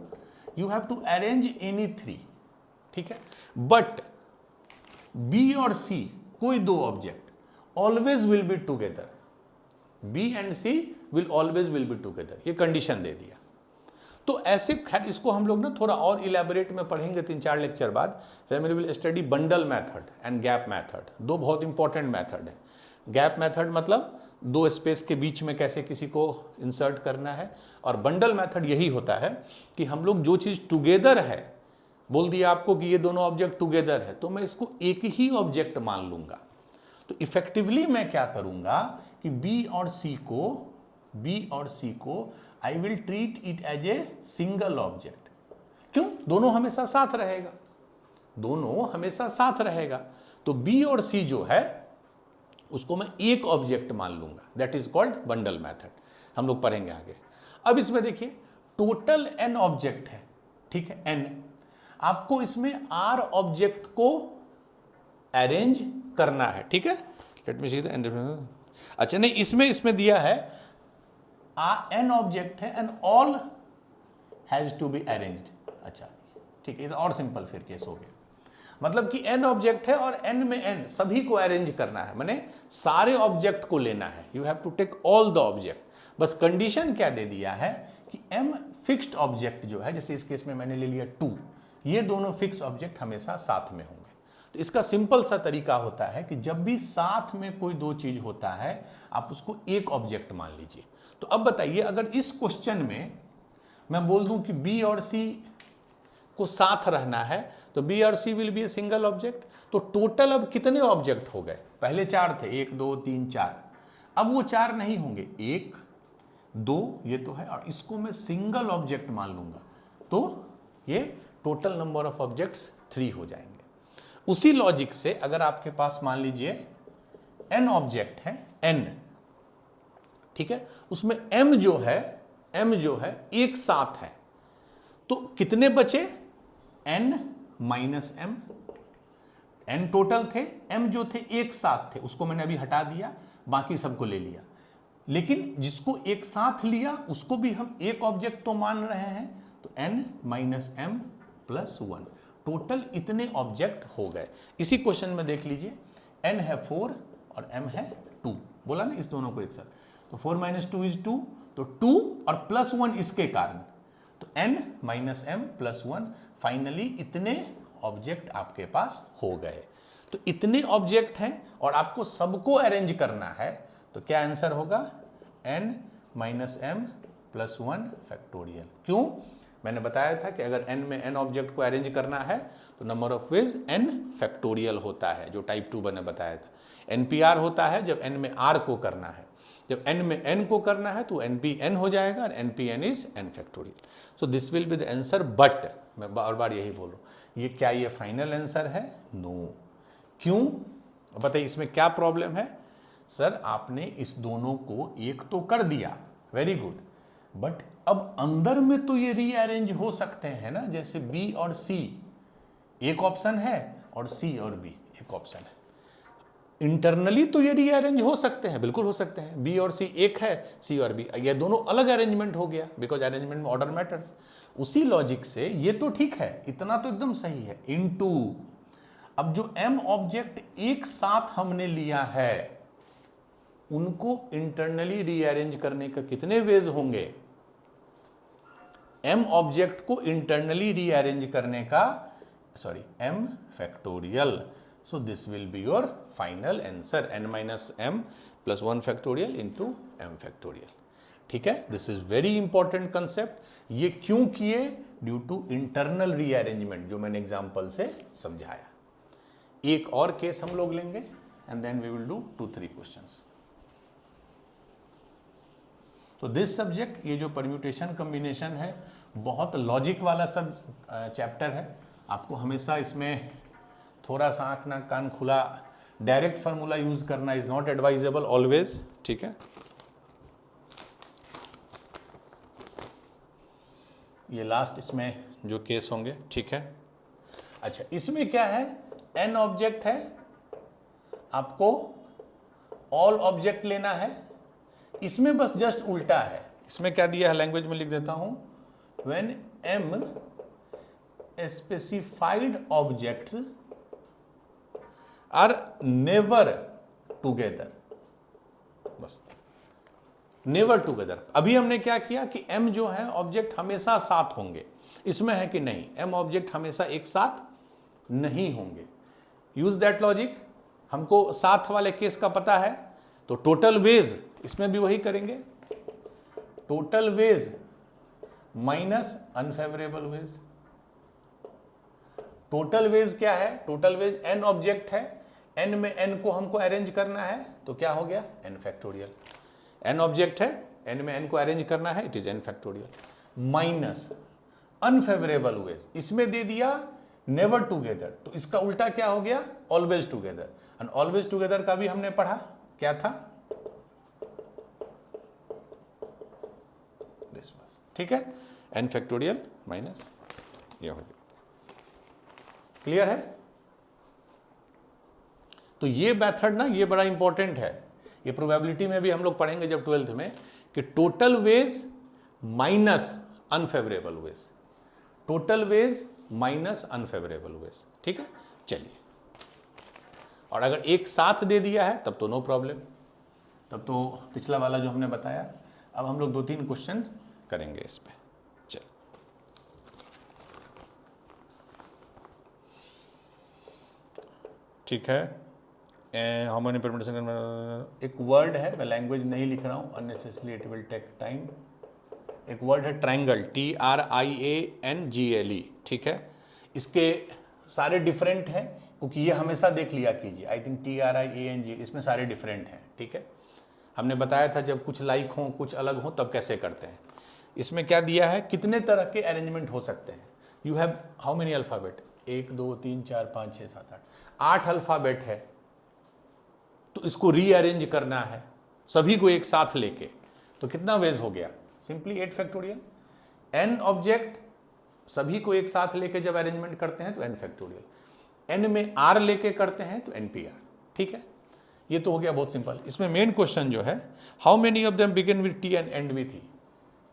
you have to arrange any 3। ठीक है, बट B और C कोई 2 object always will be together, B and C will always will be together, ये कंडीशन दे दिया। तो ऐसे, खैर इसको हम लोग ना थोड़ा और इलेबोरेट में पढ़ेंगे 3-4 लेक्चर बाद। Family will study bundle method and gap method, 2 बहुत इंपॉर्टेंट मेथड है। गैप मेथड मतलब 2 स्पेस के बीच में कैसे किसी को इंसर्ट करना है, और बंडल मेथड यही होता है कि हम लोग जो चीज़ टुगेदर है, बोल दिया आपको कि ये दोनों ऑब्जेक्ट टुगेदर है, तो मैं इसको एक ही ऑब्जेक्ट मान लूंगा। तो इफेक्टिवली मैं क्या करूंगा कि B और C को I will treat it as a single object. क्यों? दोनों हमेशा साथ रहेगा, दोनों हमेशा साथ रहेगा। तो B और C जो है उसको मैं एक ऑब्जेक्ट मान लूंगा, that is called bundle method, हम लोग पढ़ेंगे आगे। अब इसमें देखिए टोटल n ऑब्जेक्ट है, ठीक है, n। आपको इसमें r ऑब्जेक्ट को अरेंज करना है, ठीक है। लेट मी सी द, अच्छा नहीं, इसमें दिया है n ऑब्जेक्ट है and all has to be arranged. अच्छा ठीक है, ये तो और सिंपल फिर केस हो गया, मतलब कि n ऑब्जेक्ट है और n में n सभी को अरेंज करना है, माने सारे ऑब्जेक्ट को लेना है। You have to take all the object. बस कंडीशन क्या दे दिया है कि m फिक्स्ड ऑब्जेक्ट जो है, जैसे इस केस में मैंने ले लिया 2, ये दोनों फिक्स ऑब्जेक्ट हमेशा साथ में होंगे। तो इसका सिंपल सा तरीका होता है कि जब भी साथ में कोई 2 चीज होता है, आप उसको एक ऑब्जेक्ट मान लीजिए। तो अब बताइए, अगर इस क्वेश्चन में मैं बोल दूं कि B और C को साथ रहना है, तो B और C will be A single object. तो टोटल अब कितने ऑब्जेक्ट हो गए? पहले 4 थे, 1 2 3 4, अब वो 4 नहीं होंगे, 1 2 ये तो है, और इसको मैं सिंगल ऑब्जेक्ट मान लूंगा, तो ये टोटल नंबर ऑफ ऑब्जेक्ट्स 3 हो जाएंगे। उसी लॉजिक से अगर आपके पास मान लीजिए n ऑब्जेक्ट है, n, ठीक है, उसमें m जो है एक साथ है, तो कितने बचे? n minus m। n total थे, m जो थे एक साथ थे, उसको मैंने अभी हटा दिया, बाकी सबको ले लिया। लेकिन जिसको एक साथ लिया उसको भी हम एक ऑब्जेक्ट तो मान रहे हैं, तो n minus m plus 1, total इतने ऑब्जेक्ट हो गए। इसी क्वेश्चन में देख लीजिए, n है 4 और m है 2, बोला ना इस दोनों को एक साथ, तो 4 माइनस 2 इज 2, तो 2 और प्लस 1 इसके कारण, तो n minus m plus 1, finally इतने ऑब्जेक्ट आपके पास हो गए। तो इतने ऑब्जेक्ट हैं और आपको सबको अरेंज करना है, तो क्या आंसर होगा? n minus m plus 1 factorial. क्यों? मैंने बताया था कि अगर n में n ऑब्जेक्ट को अरेंज करना है तो number of ways n factorial होता है, जो टाइप 2 मैंने बताया था। NPR होता है जब n में r को करना है, जब n में n को करना है तो NPN हो जाएगा, और NPN is n factorial. So this will be the answer, but मैं बार बार यही बोल रहा हूँ, ये क्या ये फाइनल आंसर है? नो। क्यों? बताइए इसमें क्या प्रॉब्लम है? सर आपने इस दोनों को एक तो कर दिया, वेरी गुड, बट अब अंदर में तो ये रीअरेंज हो सकते हैं ना, जैसे B और C एक ऑप्शन है और C और B एक ऑप्शन है। इंटरनली तो ये रीअरेंज हो सकते हैं, बिल्कुल हो सकते हैं। B और C एक है, C और B, ये दोनों अलग अरेंजमेंट हो गया, बिकॉज अरेंजमेंट में ऑर्डर मैटर्स। उसी लॉजिक से ये तो ठीक है, इतना तो एकदम सही है, इनटू अब जो m ऑब्जेक्ट एक साथ हमने लिया है, उनको इंटरनली रीअरेंज करने का कितने वेज होंगे? m ऑब्जेक्ट को इंटरनली रीअरेंज करने का, sorry, m factorial. So this will be your final answer, n minus m plus 1 factorial into m factorial. ठीक है, this is very important concept. ये क्यों किए? ड्यू टू इंटरनल रीअरेंजमेंट, जो मैंने एग्जांपल से समझाया। एक और केस हम लोग लेंगे and then we will do 2-3 questions. तो दिस सब्जेक्ट, ये जो परम्यूटेशन कॉम्बिनेशन है, बहुत लॉजिक वाला सब चैप्टर है। आपको हमेशा इसमें थोड़ा सा आंख नाक कान खुला, डायरेक्ट फार्मूला यूज करना इज नॉट एडवाइजेबल ऑलवेज, ठीक है। ये लास्ट इसमें जो केस होंगे, ठीक है। अच्छा, इसमें क्या है, एन ऑब्जेक्ट है, आपको ऑल ऑब्जेक्ट लेना है। इसमें बस जस्ट उल्टा है। इसमें क्या दिया है, लैंग्वेज में लिख देता हूं, when M specified objects are never together, बस नेवर टुगेदर। अभी हमने क्या किया कि एम जो है ऑब्जेक्ट हमेशा साथ होंगे, इसमें है कि नहीं, एम ऑब्जेक्ट हमेशा एक साथ नहीं होंगे। Use that logic. हमको साथ वाले केस का पता है, तो टोटल वेज इसमें भी वही करेंगे, total ways minus unfavourable ways. Total ways क्या है, टोटल वेज एन ऑब्जेक्ट है, एन में एन को हमको अरेंज करना है, तो क्या हो गया, एन फैक्टोरियल। एन ऑब्जेक्ट है, एन में एन को अरेंज करना है, it is N factorial. Minus unfavourable ways, इसमें दे दिया नेवर टुगेदर, तो इसका उल्टा क्या हो गया, always together. And always together का भी हमने पढ़ा, क्या था, दिस वाज, ठीक है, एन फैक्टोरियल माइनस ये हो गया। क्लियर है? तो ये मेथड ना, ये बड़ा इंपॉर्टेंट है। ये प्रोबेबिलिटी में भी हम लोग पढ़ेंगे जब 12th में, कि total ways minus unfavourable ways, total ways minus unfavourable ways, ठीक है। चलिए, और अगर एक साथ दे दिया है तब तो नो प्रॉब्लम, तब तो पिछला वाला जो हमने बताया। अब हम लोग 2-3 क्वेश्चन करेंगे इस पे। चल, ठीक है। हाउ मेनी परम्यूटेशन, एक वर्ड है, मैं लैंग्वेज नहीं लिख रहा हूँ, unnecessary it will take time. एक वर्ड है ट्रायंगल, TRIANGLE, ठीक है। इसके सारे डिफरेंट हैं, क्योंकि ये हमेशा देख लिया कीजिए, आई थिंक TRIANG, इसमें सारे डिफरेंट हैं, ठीक है। हमने बताया था जब कुछ लाइक हो कुछ अलग हो तब कैसे करते हैं। इसमें क्या दिया है, कितने तरह के अरेंजमेंट हो सकते हैं। You have how many alphabet, 1 2 3 4 5 6 7 8 alphabet है, तो इसको रीअरेंज करना है सभी को एक साथ लेके, तो कितना वेज हो गया, सिंपली 8 फैक्टोरियल। एन ऑब्जेक्ट सभी को एक साथ लेके जब अरेंजमेंट करते हैं तो एन फैक्टोरियल। एन में आर लेके करते हैं तो NPR, ठीक है। ये तो हो गया बहुत सिंपल। इसमें मेन क्वेश्चन जो है, how many of them begin with T and and with E,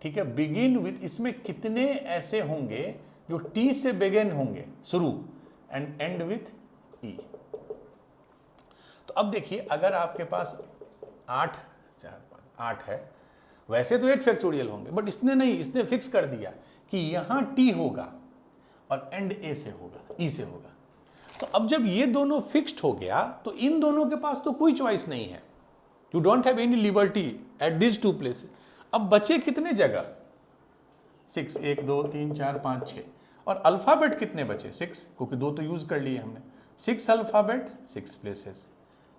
ठीक है। बिगिन विथ, इसमें कितने ऐसे होंगे जो T से बिगिन होंगे शुरू एंड एंड विथ E। तो अब देखिए, अगर आपके पास 8 है, वैसे तो 8 फैक्टोरियल होंगे, बट इसने नहीं, इसने फिक्स कर दिया कि यहां T होगा और एंड A से होगा, E से होगा। तो अब जब ये दोनों फिक्स्ड हो गया, तो इन दोनों के पास तो कोई चॉइस नहीं है, you don't have any liberty at this 2 places. अब बचे कितने जगह, 6, 1 2 3 4 5 6, और अल्फाबेट कितने बचे, 6, क्योंकि 2 तो यूज कर लिए हमने। 6 अल्फाबेट 6 प्लेसेस,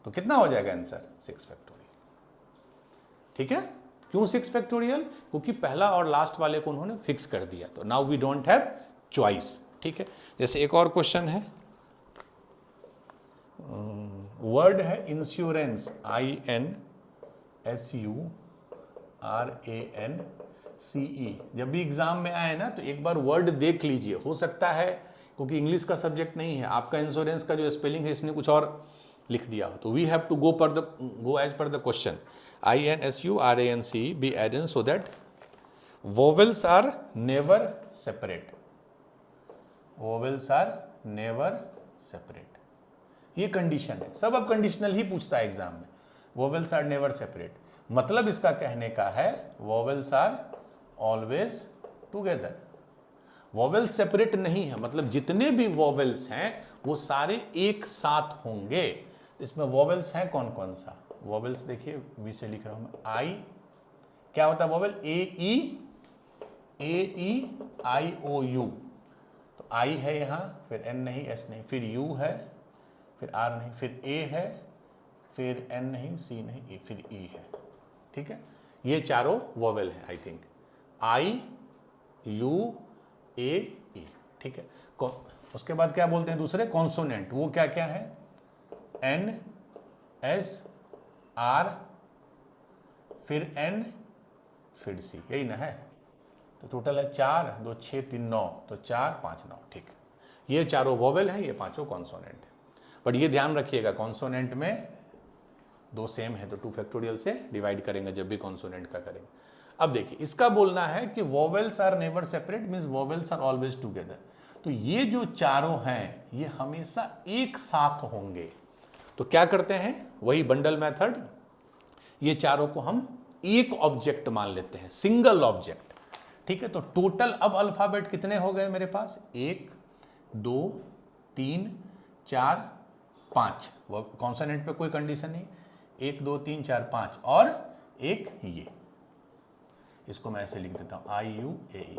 तो कितना हो जाएगा आंसर, 6 फैक्टोरियल, ठीक है। क्यों 6 फैक्टोरियल, क्योंकि पहला और लास्ट वाले को उन्होंने फिक्स कर दिया, तो now we don't have choice, ठीक है। जैसे एक और क्वेश्चन है, वर्ड है इंश्योरेंस, INSURANCE। जब भी एग्जाम में आए ना, तो एक बार वर्ड देख लीजिए, हो सकता है क्योंकि इंग्लिश का सब्जेक्ट नहीं है, आपका इंश्योरेंस का जो स्पेलिंग है इसने कुछ और लिख दिया हो, तो we have to go as per the question. INSURANCE be added so that vowels are never separate, vowels are never separate, ये कंडीशन है। सब अब कंडीशनल ही पूछता है एग्जाम में, वोवेल्स आर नेवर सेपरेट, मतलब इसका कहने का है vowels are always together. Vowels separate नहीं है, मतलब जितने भी वोवेल्स हैं वो सारे एक साथ होंगे। इसमें वोवेल्स हैं कौन कौन सा, वोवेल्स देखिए, वी से लिख रहा हूं मैं, आई क्या होता है vowel? A E I O you, तो आई है यहाँ, फिर एन नहीं, एस नहीं, फिर यू है, फिर आर नहीं, फिर ए है, फिर एन नहीं, सी नहीं, ई, फिर ई है। ठीक है, ये चारों वोवेल हैं I think, I U A ई। ठीक है, उसके बाद क्या बोलते हैं दूसरे? कॉन्सोनेंट। वो क्या क्या है? एन एस आर, फिर एन, फिर सी, यही ना है? तो टोटल है 4, 2, 6, 3, 9, तो 4, 5, 9। ठीक, ये चारों वोवेल हैं, ये पांचों कॉन्सोनेंट है। बट ये ध्यान रखिएगा कॉन्सोनेंट में 2 सेम है तो 2 फैक्टोरियल से डिवाइड करेंगे जब भी कॉन्सोनेंट का करेंगे। अब देखिए, इसका बोलना है कि vowels are never separate, means vowels are always together. तो ये जो चारों हैं ये हमेशा एक साथ होंगे। तो क्या करते हैं? वही बंडल मेथड, ये चारों को हम एक ऑब्जेक्ट मान लेते हैं, सिंगल ऑब्जेक्ट। ठीक है, तो टोटल अब अल्फाबेट कितने हो गए मेरे पास? 1 2 3 4 5। वो कॉन्सोनेंट पे कोई कंडीशन नहीं, 1 2 3 4 5, और एक ये, इसको मैं ऐसे लिख देता हूं आई यू ए ई।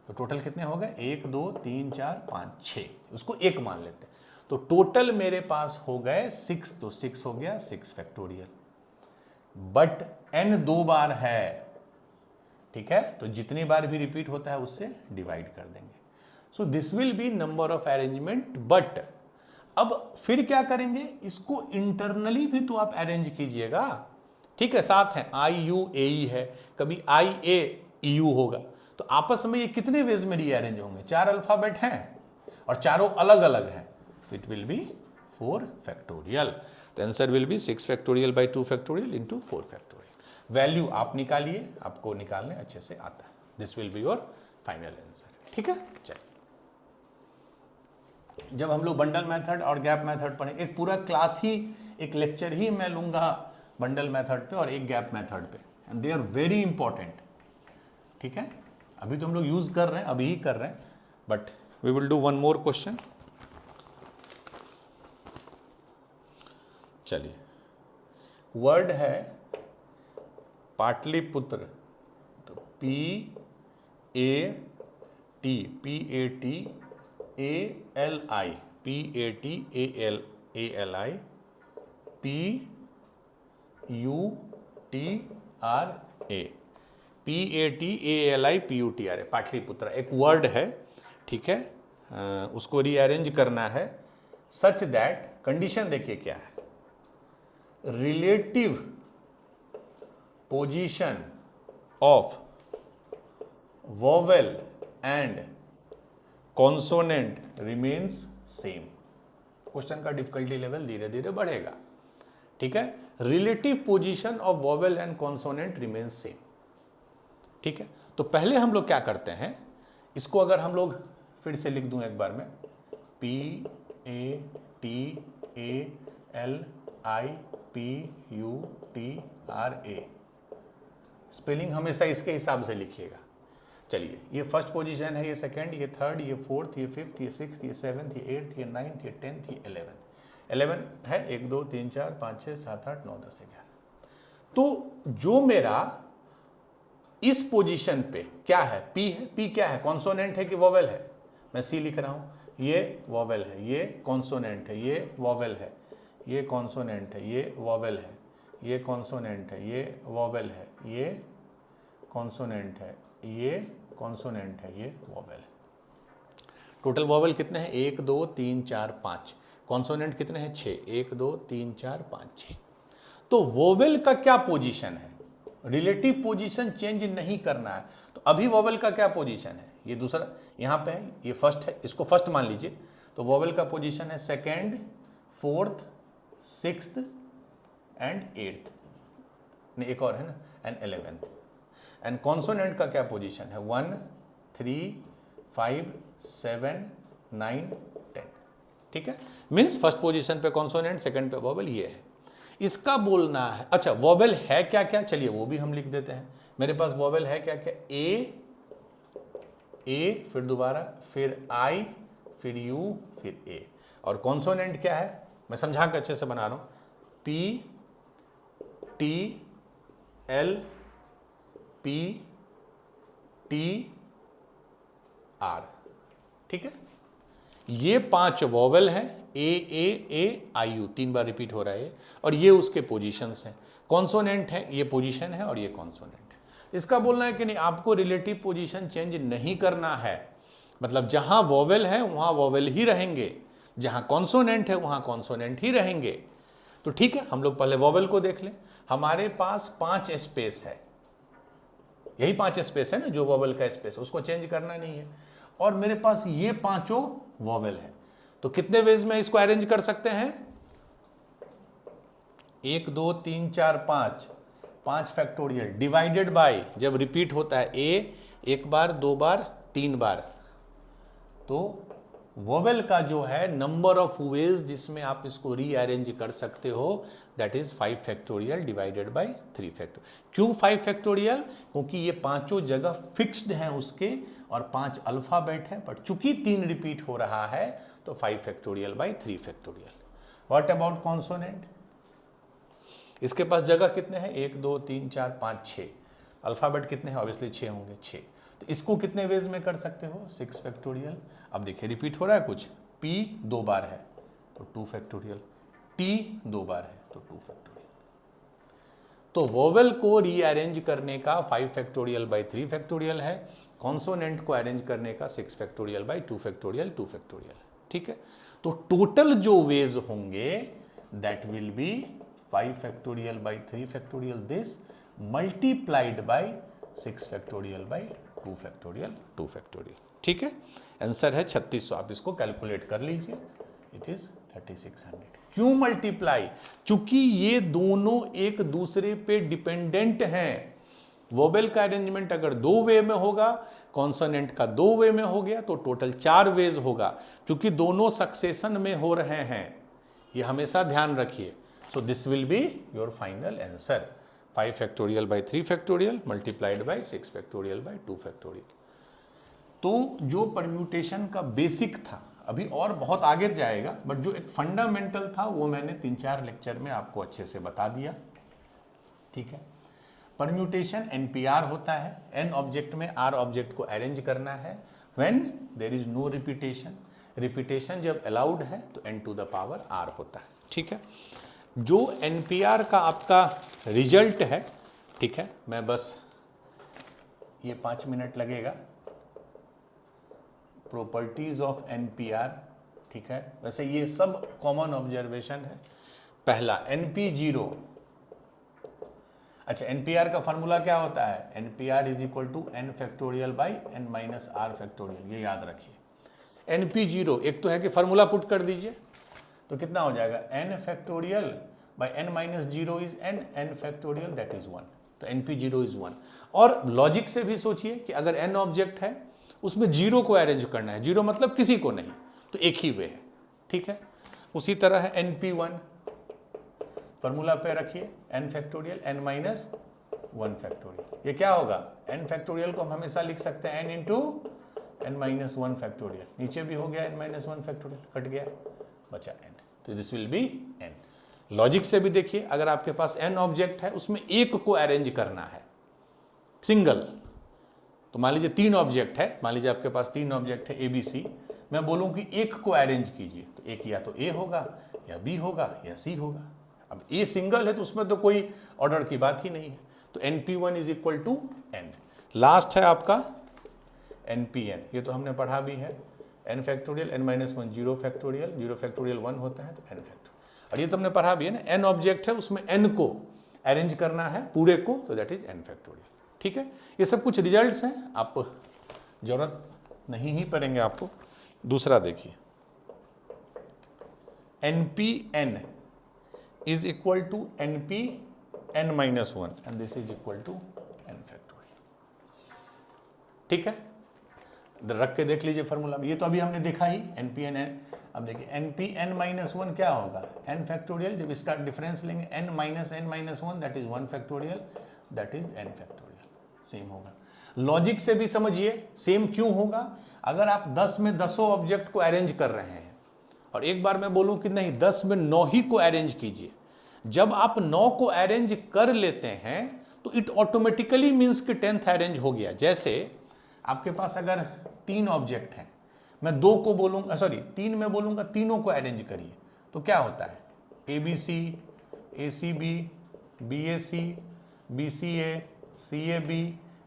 तो टोटल कितने हो गए? 1 2 3 4 5 6, उसको एक मान लेते हैं। तो टोटल मेरे पास हो गए 6, तो 6 हो गया 6 फैक्टोरियल। बट n 2 बार है, ठीक है, तो जितनी बार भी रिपीट होता है उससे डिवाइड कर देंगे। So this will be number of arrangement. But अब फिर क्या करेंगे? इसको इंटरनली भी तो आप अरेंज कीजिएगा। ठीक है, साथ है आई यू ए ई है, कभी आई ए यू होगा, तो आपस में ये कितने वेज में रीअरेंज होंगे? 4 अल्फाबेट हैं और चारों अलग अलग हैं, तो इट विल बी 4 फैक्टोरियल। तो answer will B 6 factorial by 2 factorial into 4 factorial. Value आप निकालिए, आपको निकालने अच्छे से आता है। This will be your final answer. ठीक है, चलिए, जब हम लोग बंडल मेथड और गैप मेथड पढ़ेंगे, एक पूरा क्लास ही, एक लेक्चर ही मैं लूंगा बंडल मेथड पे और एक गैप मेथड पे, and they are very important. ठीक है, अभी तो हम लोग यूज कर रहे हैं, अभी ही कर रहे हैं, but we will do one more question. चलिए, वर्ड है पाटलिपुत्र, तो P A T A L I P A T A L I P U T R A P A T A L I P U T R A, Pataliputra एक word है। ठीक है, उसको rearrange करना है such that, condition देखिए क्या है, relative position of vowel and consonant remains same. Question का डिफिकल्टी लेवल धीरे धीरे बढ़ेगा। ठीक है, relative position of vowel and consonant remains same. ठीक है, तो पहले हम लोग क्या करते हैं, इसको अगर हम लोग फिर से लिख दूं एक बार में, P A T A L I P U T R A, spelling हमेशा इसके हिसाब से लिखिएगा। चलिए, ये फर्स्ट पोजीशन है, ये सेकंड, ये थर्ड, ये फोर्थ, ये फिफ्थ, ये सिक्स्थ, ये सेवन्थ, ये एट्थ, ये नाइन्थ, ये 10th, ये 11th। 11 है 1 2 3 4 5 6 7 8 9 10 11। तो जो मेरा इस पोजीशन पे क्या है? P है। P क्या है? कॉन्सोनेंट है कि वोवेल है? मैं C लिख रहा हूं, ये वोवेल है, ये कॉन्सोनेंट है, ये वोवेल है, ये कॉन्सोनेंट है, ये वोवेल है, ये कॉन्सोनेंट है, ये वोवेल है, ये कॉन्सोनेंट है, ये कॉन्सोनेंट है, ये वोवेल है। टोटल वोवेल कितने हैं? 1 2 3 4 5। कॉन्सोनेंट कितने हैं? 6। 1 2 3 4 5 6। तो वोवेल का क्या पोजीशन है? रिलेटिव पोजीशन चेंज नहीं करना है। तो अभी वोवेल का क्या पोजीशन है? ये दूसरा यहाँ पे है, ये फर्स्ट है, इसको फर्स्ट मान लीजिए। तो वोवेल का पोजीशन है second, fourth, sixth and 8th, नहीं एक और है ना, एंड 11th। एंड कॉन्सोनेंट का क्या पोजीशन है? 1 3 5 7 9 10। ठीक है, मीन्स फर्स्ट पोजीशन पे कॉन्सोनेंट, सेकंड पे वोवेल, ये है। इसका बोलना है, अच्छा वोवेल है क्या क्या, चलिए वो भी हम लिख देते हैं। मेरे पास वोवेल है क्या क्या? ए, फिर दोबारा, फिर आई, फिर यू, फिर ए। और कॉन्सोनेंट क्या है? मैं समझा के अच्छे से बना रहा हूं, P T L P T R, ठीक है। ये 5 वॉवेल हैं, A I U, 3 bar repeat हो रहा है, और ये उसके पोजीशंस हैं। कॉन्सोनेंट है, ये पोजीशन है और ये कॉन्सोनेंट है। इसका बोलना है कि नहीं, आपको रिलेटिव पोजीशन चेंज नहीं करना है, मतलब जहां वॉवेल है वहां वॉवेल ही रहेंगे, जहां कॉन्सोनेंट है वहां कॉन्सोनेंट ही रहेंगे। तो ठीक है, हम लोग पहले वॉवेल को देख लें। हमारे पास 5 स्पेस है, यही 5 स्पेस है ना, जो वॉवेल का स्पेस है उसको चेंज करना नहीं है, और मेरे पास ये 5 वॉवेल है। तो कितने वेज में इसको अरेंज कर सकते हैं? 1 2 3 4 5 फैक्टोरियल डिवाइडेड बाय, जब रिपीट होता है ए 1 बार 2 बार 3 बार, तो वोवेल का जो है नंबर ऑफ वेज जिसमें आप इसको रीअरेंज कर सकते हो, that is 5 factorial divided by 3 factorial. क्यों 5 फैक्टोरियल? क्योंकि ये 5 जगह फिक्स्ड हैं उसके, और 5 अल्फाबेट है, बट चूंकि 3 रिपीट हो रहा है तो 5 factorial by 3 factorial. What about consonant? इसके पास जगह कितने हैं? 1 2 3 4 5 6। अल्फाबेट कितने हैं? ऑब्वियसली 6 होंगे, 6। तो इसको कितने वेज में कर सकते हो? 6 फैक्टोरियल। अब देखिए रिपीट हो रहा है कुछ, P 2 बार है तो 2 फैक्टोरियल, T 2 बार है तो 2 फैक्टोरियल। तो वोवेल को रीअरेंज करने का 5 फैक्टोरियल बाय 3 फैक्टोरियल है, कॉन्सोनेंट को अरेंज करने का 6 फैक्टोरियल बाय 2 फैक्टोरियल 2 फैक्टोरियल, ठीक है। तो टोटल जो वेज होंगे that will be 5 factorial by 3 factorial this multiplied by 6 factorial by 2 factorial 2 factorial, ठीक है। आंसर है 3600। आप इसको कैलकुलेट कर लीजिए, इट इज 3600। क्यों मल्टीप्लाई? चूंकि ये दोनों एक दूसरे पे डिपेंडेंट हैं। वोवेल का अरेंजमेंट अगर 2 वे में होगा, कॉन्सोनेंट का 2 वे में हो गया, तो टोटल 4 वेज होगा, क्योंकि दोनों सक्सेशन में हो रहे हैं। ये हमेशा ध्यान रखिए। So this will be your final answer, 5 factorial by 3 factorial multiplied by 6 factorial by 2 factorial. तो जो परम्यूटेशन का बेसिक था, अभी और बहुत आगे जाएगा, बट जो एक फंडामेंटल था वो मैंने 3-4 लेक्चर में आपको अच्छे से बता दिया, ठीक है। परम्यूटेशन NPR होता है, N ऑब्जेक्ट में R ऑब्जेक्ट को अरेंज करना है when there is no repetition. Repetition जब अलाउड है तो N to the power R होता है, ठीक है। जो NPR का आपका रिजल्ट है, ठीक है, मैं बस ये 5 मिनट लगेगा। प्रॉपर्टीज ऑफ NPR, ठीक है। वैसे ये सब कॉमन ऑब्जर्वेशन है। पहला NP0, अच्छा NPR का फॉर्मूला क्या होता है? NPR is equal to N factorial by N minus R factorial, ये याद रखिए। NP0 एक तो है कि फॉर्मूला पुट कर दीजिए, तो कितना हो जाएगा? N factorial by N minus 0 is N factorial that is 1, तो NP0 इज 1। और लॉजिक से भी सोचिए कि अगर N ऑब्जेक्ट है उसमें 0 को अरेंज करना है, 0 मतलब किसी को नहीं, तो एक ही वे है, ठीक है। उसी तरह है NP1, फॉर्मूला पे रखिए N factorial N minus 1 factorial. ये क्या होगा? N फैक्टोरियल को हम हमेशा लिख सकते हैं N into N minus 1 factorial, नीचे भी हो गया N माइनस 1 फैक्टोरियल, कट गया, बचा N, तो this will be N। Logic से भी देखिए, अगर आपके पास N ऑब्जेक्ट है उसमें एक को अरेंज करना है सिंगल, तो मान लीजिए 3 ऑब्जेक्ट है, मान लीजिए आपके पास 3 ऑब्जेक्ट है ABC, मैं बोलूं कि एक को अरेंज कीजिए, तो एक या तो A होगा या B होगा या C होगा। अब A सिंगल है तो उसमें तो कोई ऑर्डर की बात ही नहीं है, तो NP1 is equal to N। Last है आपका NPN, ये तो हमने पढ़ा भी है, N factorial N minus 1 0 factorial, 0 factorial 1 होता है तो N फैक्टोरियल, और ये तो हमने पढ़ा भी है ना, N ऑब्जेक्ट है उसमें N को अरेंज करना है पूरे को, तो दैट इज N फैक्टोरियल, ठीक है। ये सब कुछ रिजल्ट्स हैं, आप जरूरत नहीं ही पड़ेंगे आपको। दूसरा देखिए, NPN is equal to NPN minus 1 and this is equal to N factorial, ठीक है। रख के देख लीजिए फॉर्मूला में, ये तो अभी हमने देखा ही NPN है। अब देखिए NPN माइनस 1 क्या होगा? N फैक्टोरियल, जब इसका डिफरेंस लेंगे N minus N minus 1 that is 1 factorial, that is N factorial, same होगा। लॉजिक से भी समझिए सेम क्यों होगा। अगर आप 10 में 10 ऑब्जेक्ट को अरेंज कर रहे हैं, और एक बार मैं बोलूं कि नहीं 10 में 9 ही को अरेंज कीजिए, जब आप 9 को अरेंज कर लेते हैं तो इट ऑटोमेटिकली मीन्स कि 10th अरेंज हो गया। जैसे आपके पास अगर 3 ऑब्जेक्ट हैं, मैं 2 को बोलूँगा, सॉरी 3 में बोलूँगा, तीनों को अरेंज करिए, तो क्या होता है? ABC, ACB, BAC, BCA, CAB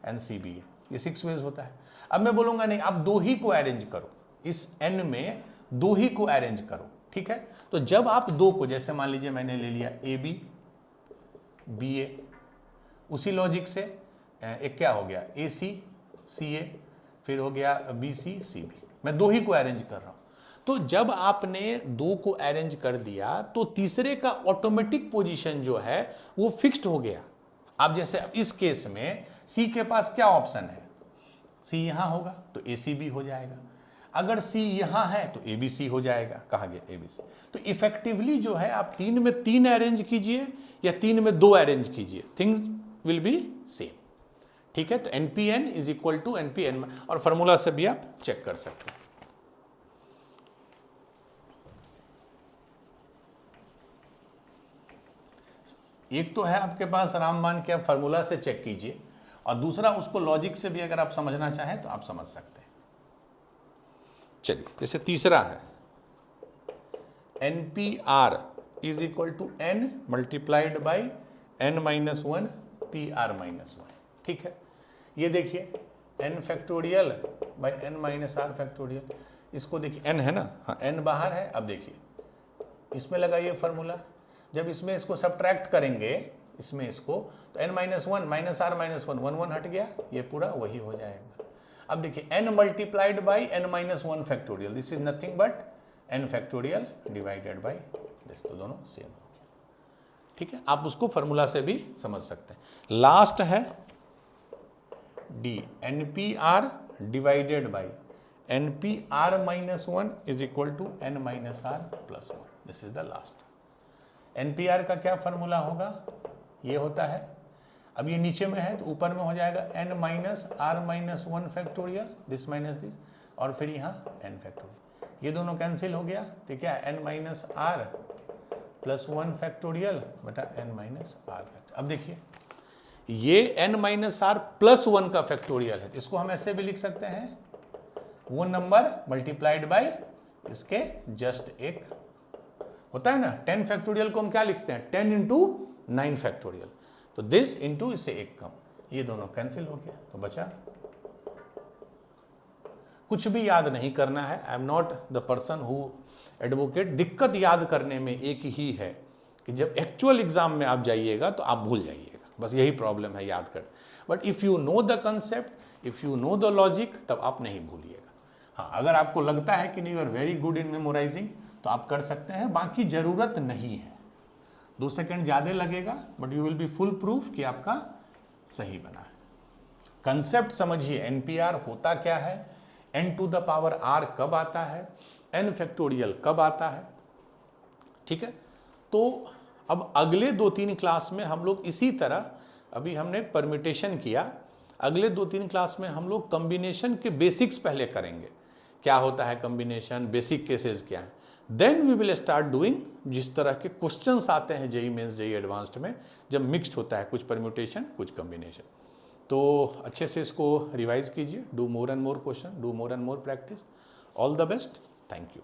and CBA, ये 6 वेज होता है। अब मैं बोलूँगा नहीं, आप 2 ही को अरेंज करो, इस n में 2 ही को अरेंज करो, ठीक है? तो जब आप 2 को, जैसे मान लीजिए मैंने ले लिया AB, BA, उसी लॉजिक से एक क्या हो गया, AC, CA, फिर हो गया BC, CB, मैं 2 ही को अरेंज कर रहा हूं। तो जब आपने 2 को अरेंज कर दिया तो तीसरे का ऑटोमेटिक पोजीशन जो है वो फिक्स्ड हो गया। आप जैसे इस केस में C के पास क्या ऑप्शन है? C यहां होगा तो ACB हो जाएगा, अगर C यहां है तो ABC हो जाएगा, कहा गया ABC। तो इफेक्टिवली जो है आप 3 में 3 अरेंज कीजिए या 3 में 2 अरेंज कीजिए, थिंग्स विल बी सेम, ठीक है? तो NPN is equal to NPN, और फॉर्मूला से भी आप चेक कर सकते हैं। एक तो है आपके पास रामबाण के, आप फॉर्मूला से चेक कीजिए, और दूसरा उसको लॉजिक से भी अगर आप समझना चाहें तो आप समझ सकते हैं। चलिए, जैसे तीसरा है NPR is equal to N multiplied by N minus 1 PR minus 1, ठीक है? ये देखिए N factorial by N minus R factorial, इसको देखिए N है ना, हाँ N बाहर है। अब देखिए इसमें लगाइए फॉर्मूला, जब इसमें इसको सब्ट्रैक्ट करेंगे, इसमें इसको, तो N minus 1 minus R minus 1, 1 1 हट गया, ये पूरा वही हो जाएगा। अब देखिए N multiplied by N minus 1 factorial, this is nothing but N factorial divided by this, तो दोनों सेम हो गया, ठीक है? आप उसको फॉर्मूला से भी समझ सकते हैं। लास्ट है D, NPR divided by NPR minus 1 is equal to N minus R plus 1, this is the last. NPR का क्या फॉर्मूला होगा? ये होता है, अब ये नीचे में है तो ऊपर में हो जाएगा N minus R minus 1 factorial, this minus this, और फिर यहाँ N फैक्टोरियल, ये दोनों कैंसिल हो गया, तो क्या N minus R plus 1 factorial बटा N माइनस R फैक्टोरियल। अब देखिए ये N माइनस R प्लस 1 का फैक्टोरियल है, इसको हम ऐसे भी लिख सकते हैं, वो नंबर मल्टीप्लाइड बाई इसके जस्ट एक होता है ना, 10 फैक्टोरियल को हम क्या लिखते हैं, 10 इंटू 9 फैक्टोरियल, तो दिस इंटू इससे एक कम, ये दोनों कैंसिल हो गया, तो बचा। कुछ भी याद नहीं करना है, I am not the person who advocate, दिक्कत याद करने में एक ही है कि जब एक्चुअल एग्जाम में आप जाइएगा तो आप भूल जाइएगा, बस यही प्रॉब्लम है याद कर। But if you know the concept, if you know the logic, तब आप नहीं भूलिएगा। हाँ, अगर आपको लगता है कि नहीं, you are very good in memorising, तो आप कर सकते हैं, बाकी जरूरत नहीं है। 2 सेकंड ज़्यादा लगेगा but you will be full proof कि आपका सही बना है। कंसेप्ट समझिए, NPR होता क्या है, N to the power R कब आता है, N फैक्टोरियल कब आता है, ठीक है? तो अब अगले 2-3 क्लास में हम लोग इसी तरह, अभी हमने परम्यूटेशन किया, अगले 2-3 क्लास में हम लोग कॉम्बिनेशन के बेसिक्स पहले करेंगे, क्या होता है कॉम्बिनेशन, बेसिक केसेस क्या है, then we will start doing जिस तरह के क्वेश्चंस आते हैं जेईई मेंस, जेईई एडवांस्ड में, जब मिक्स्ड होता है कुछ परम्यूटेशन कुछ कॉम्बिनेशन। तो अच्छे से इसको रिवाइज कीजिए, do more and more question, do more and more practice. All the best, thank you.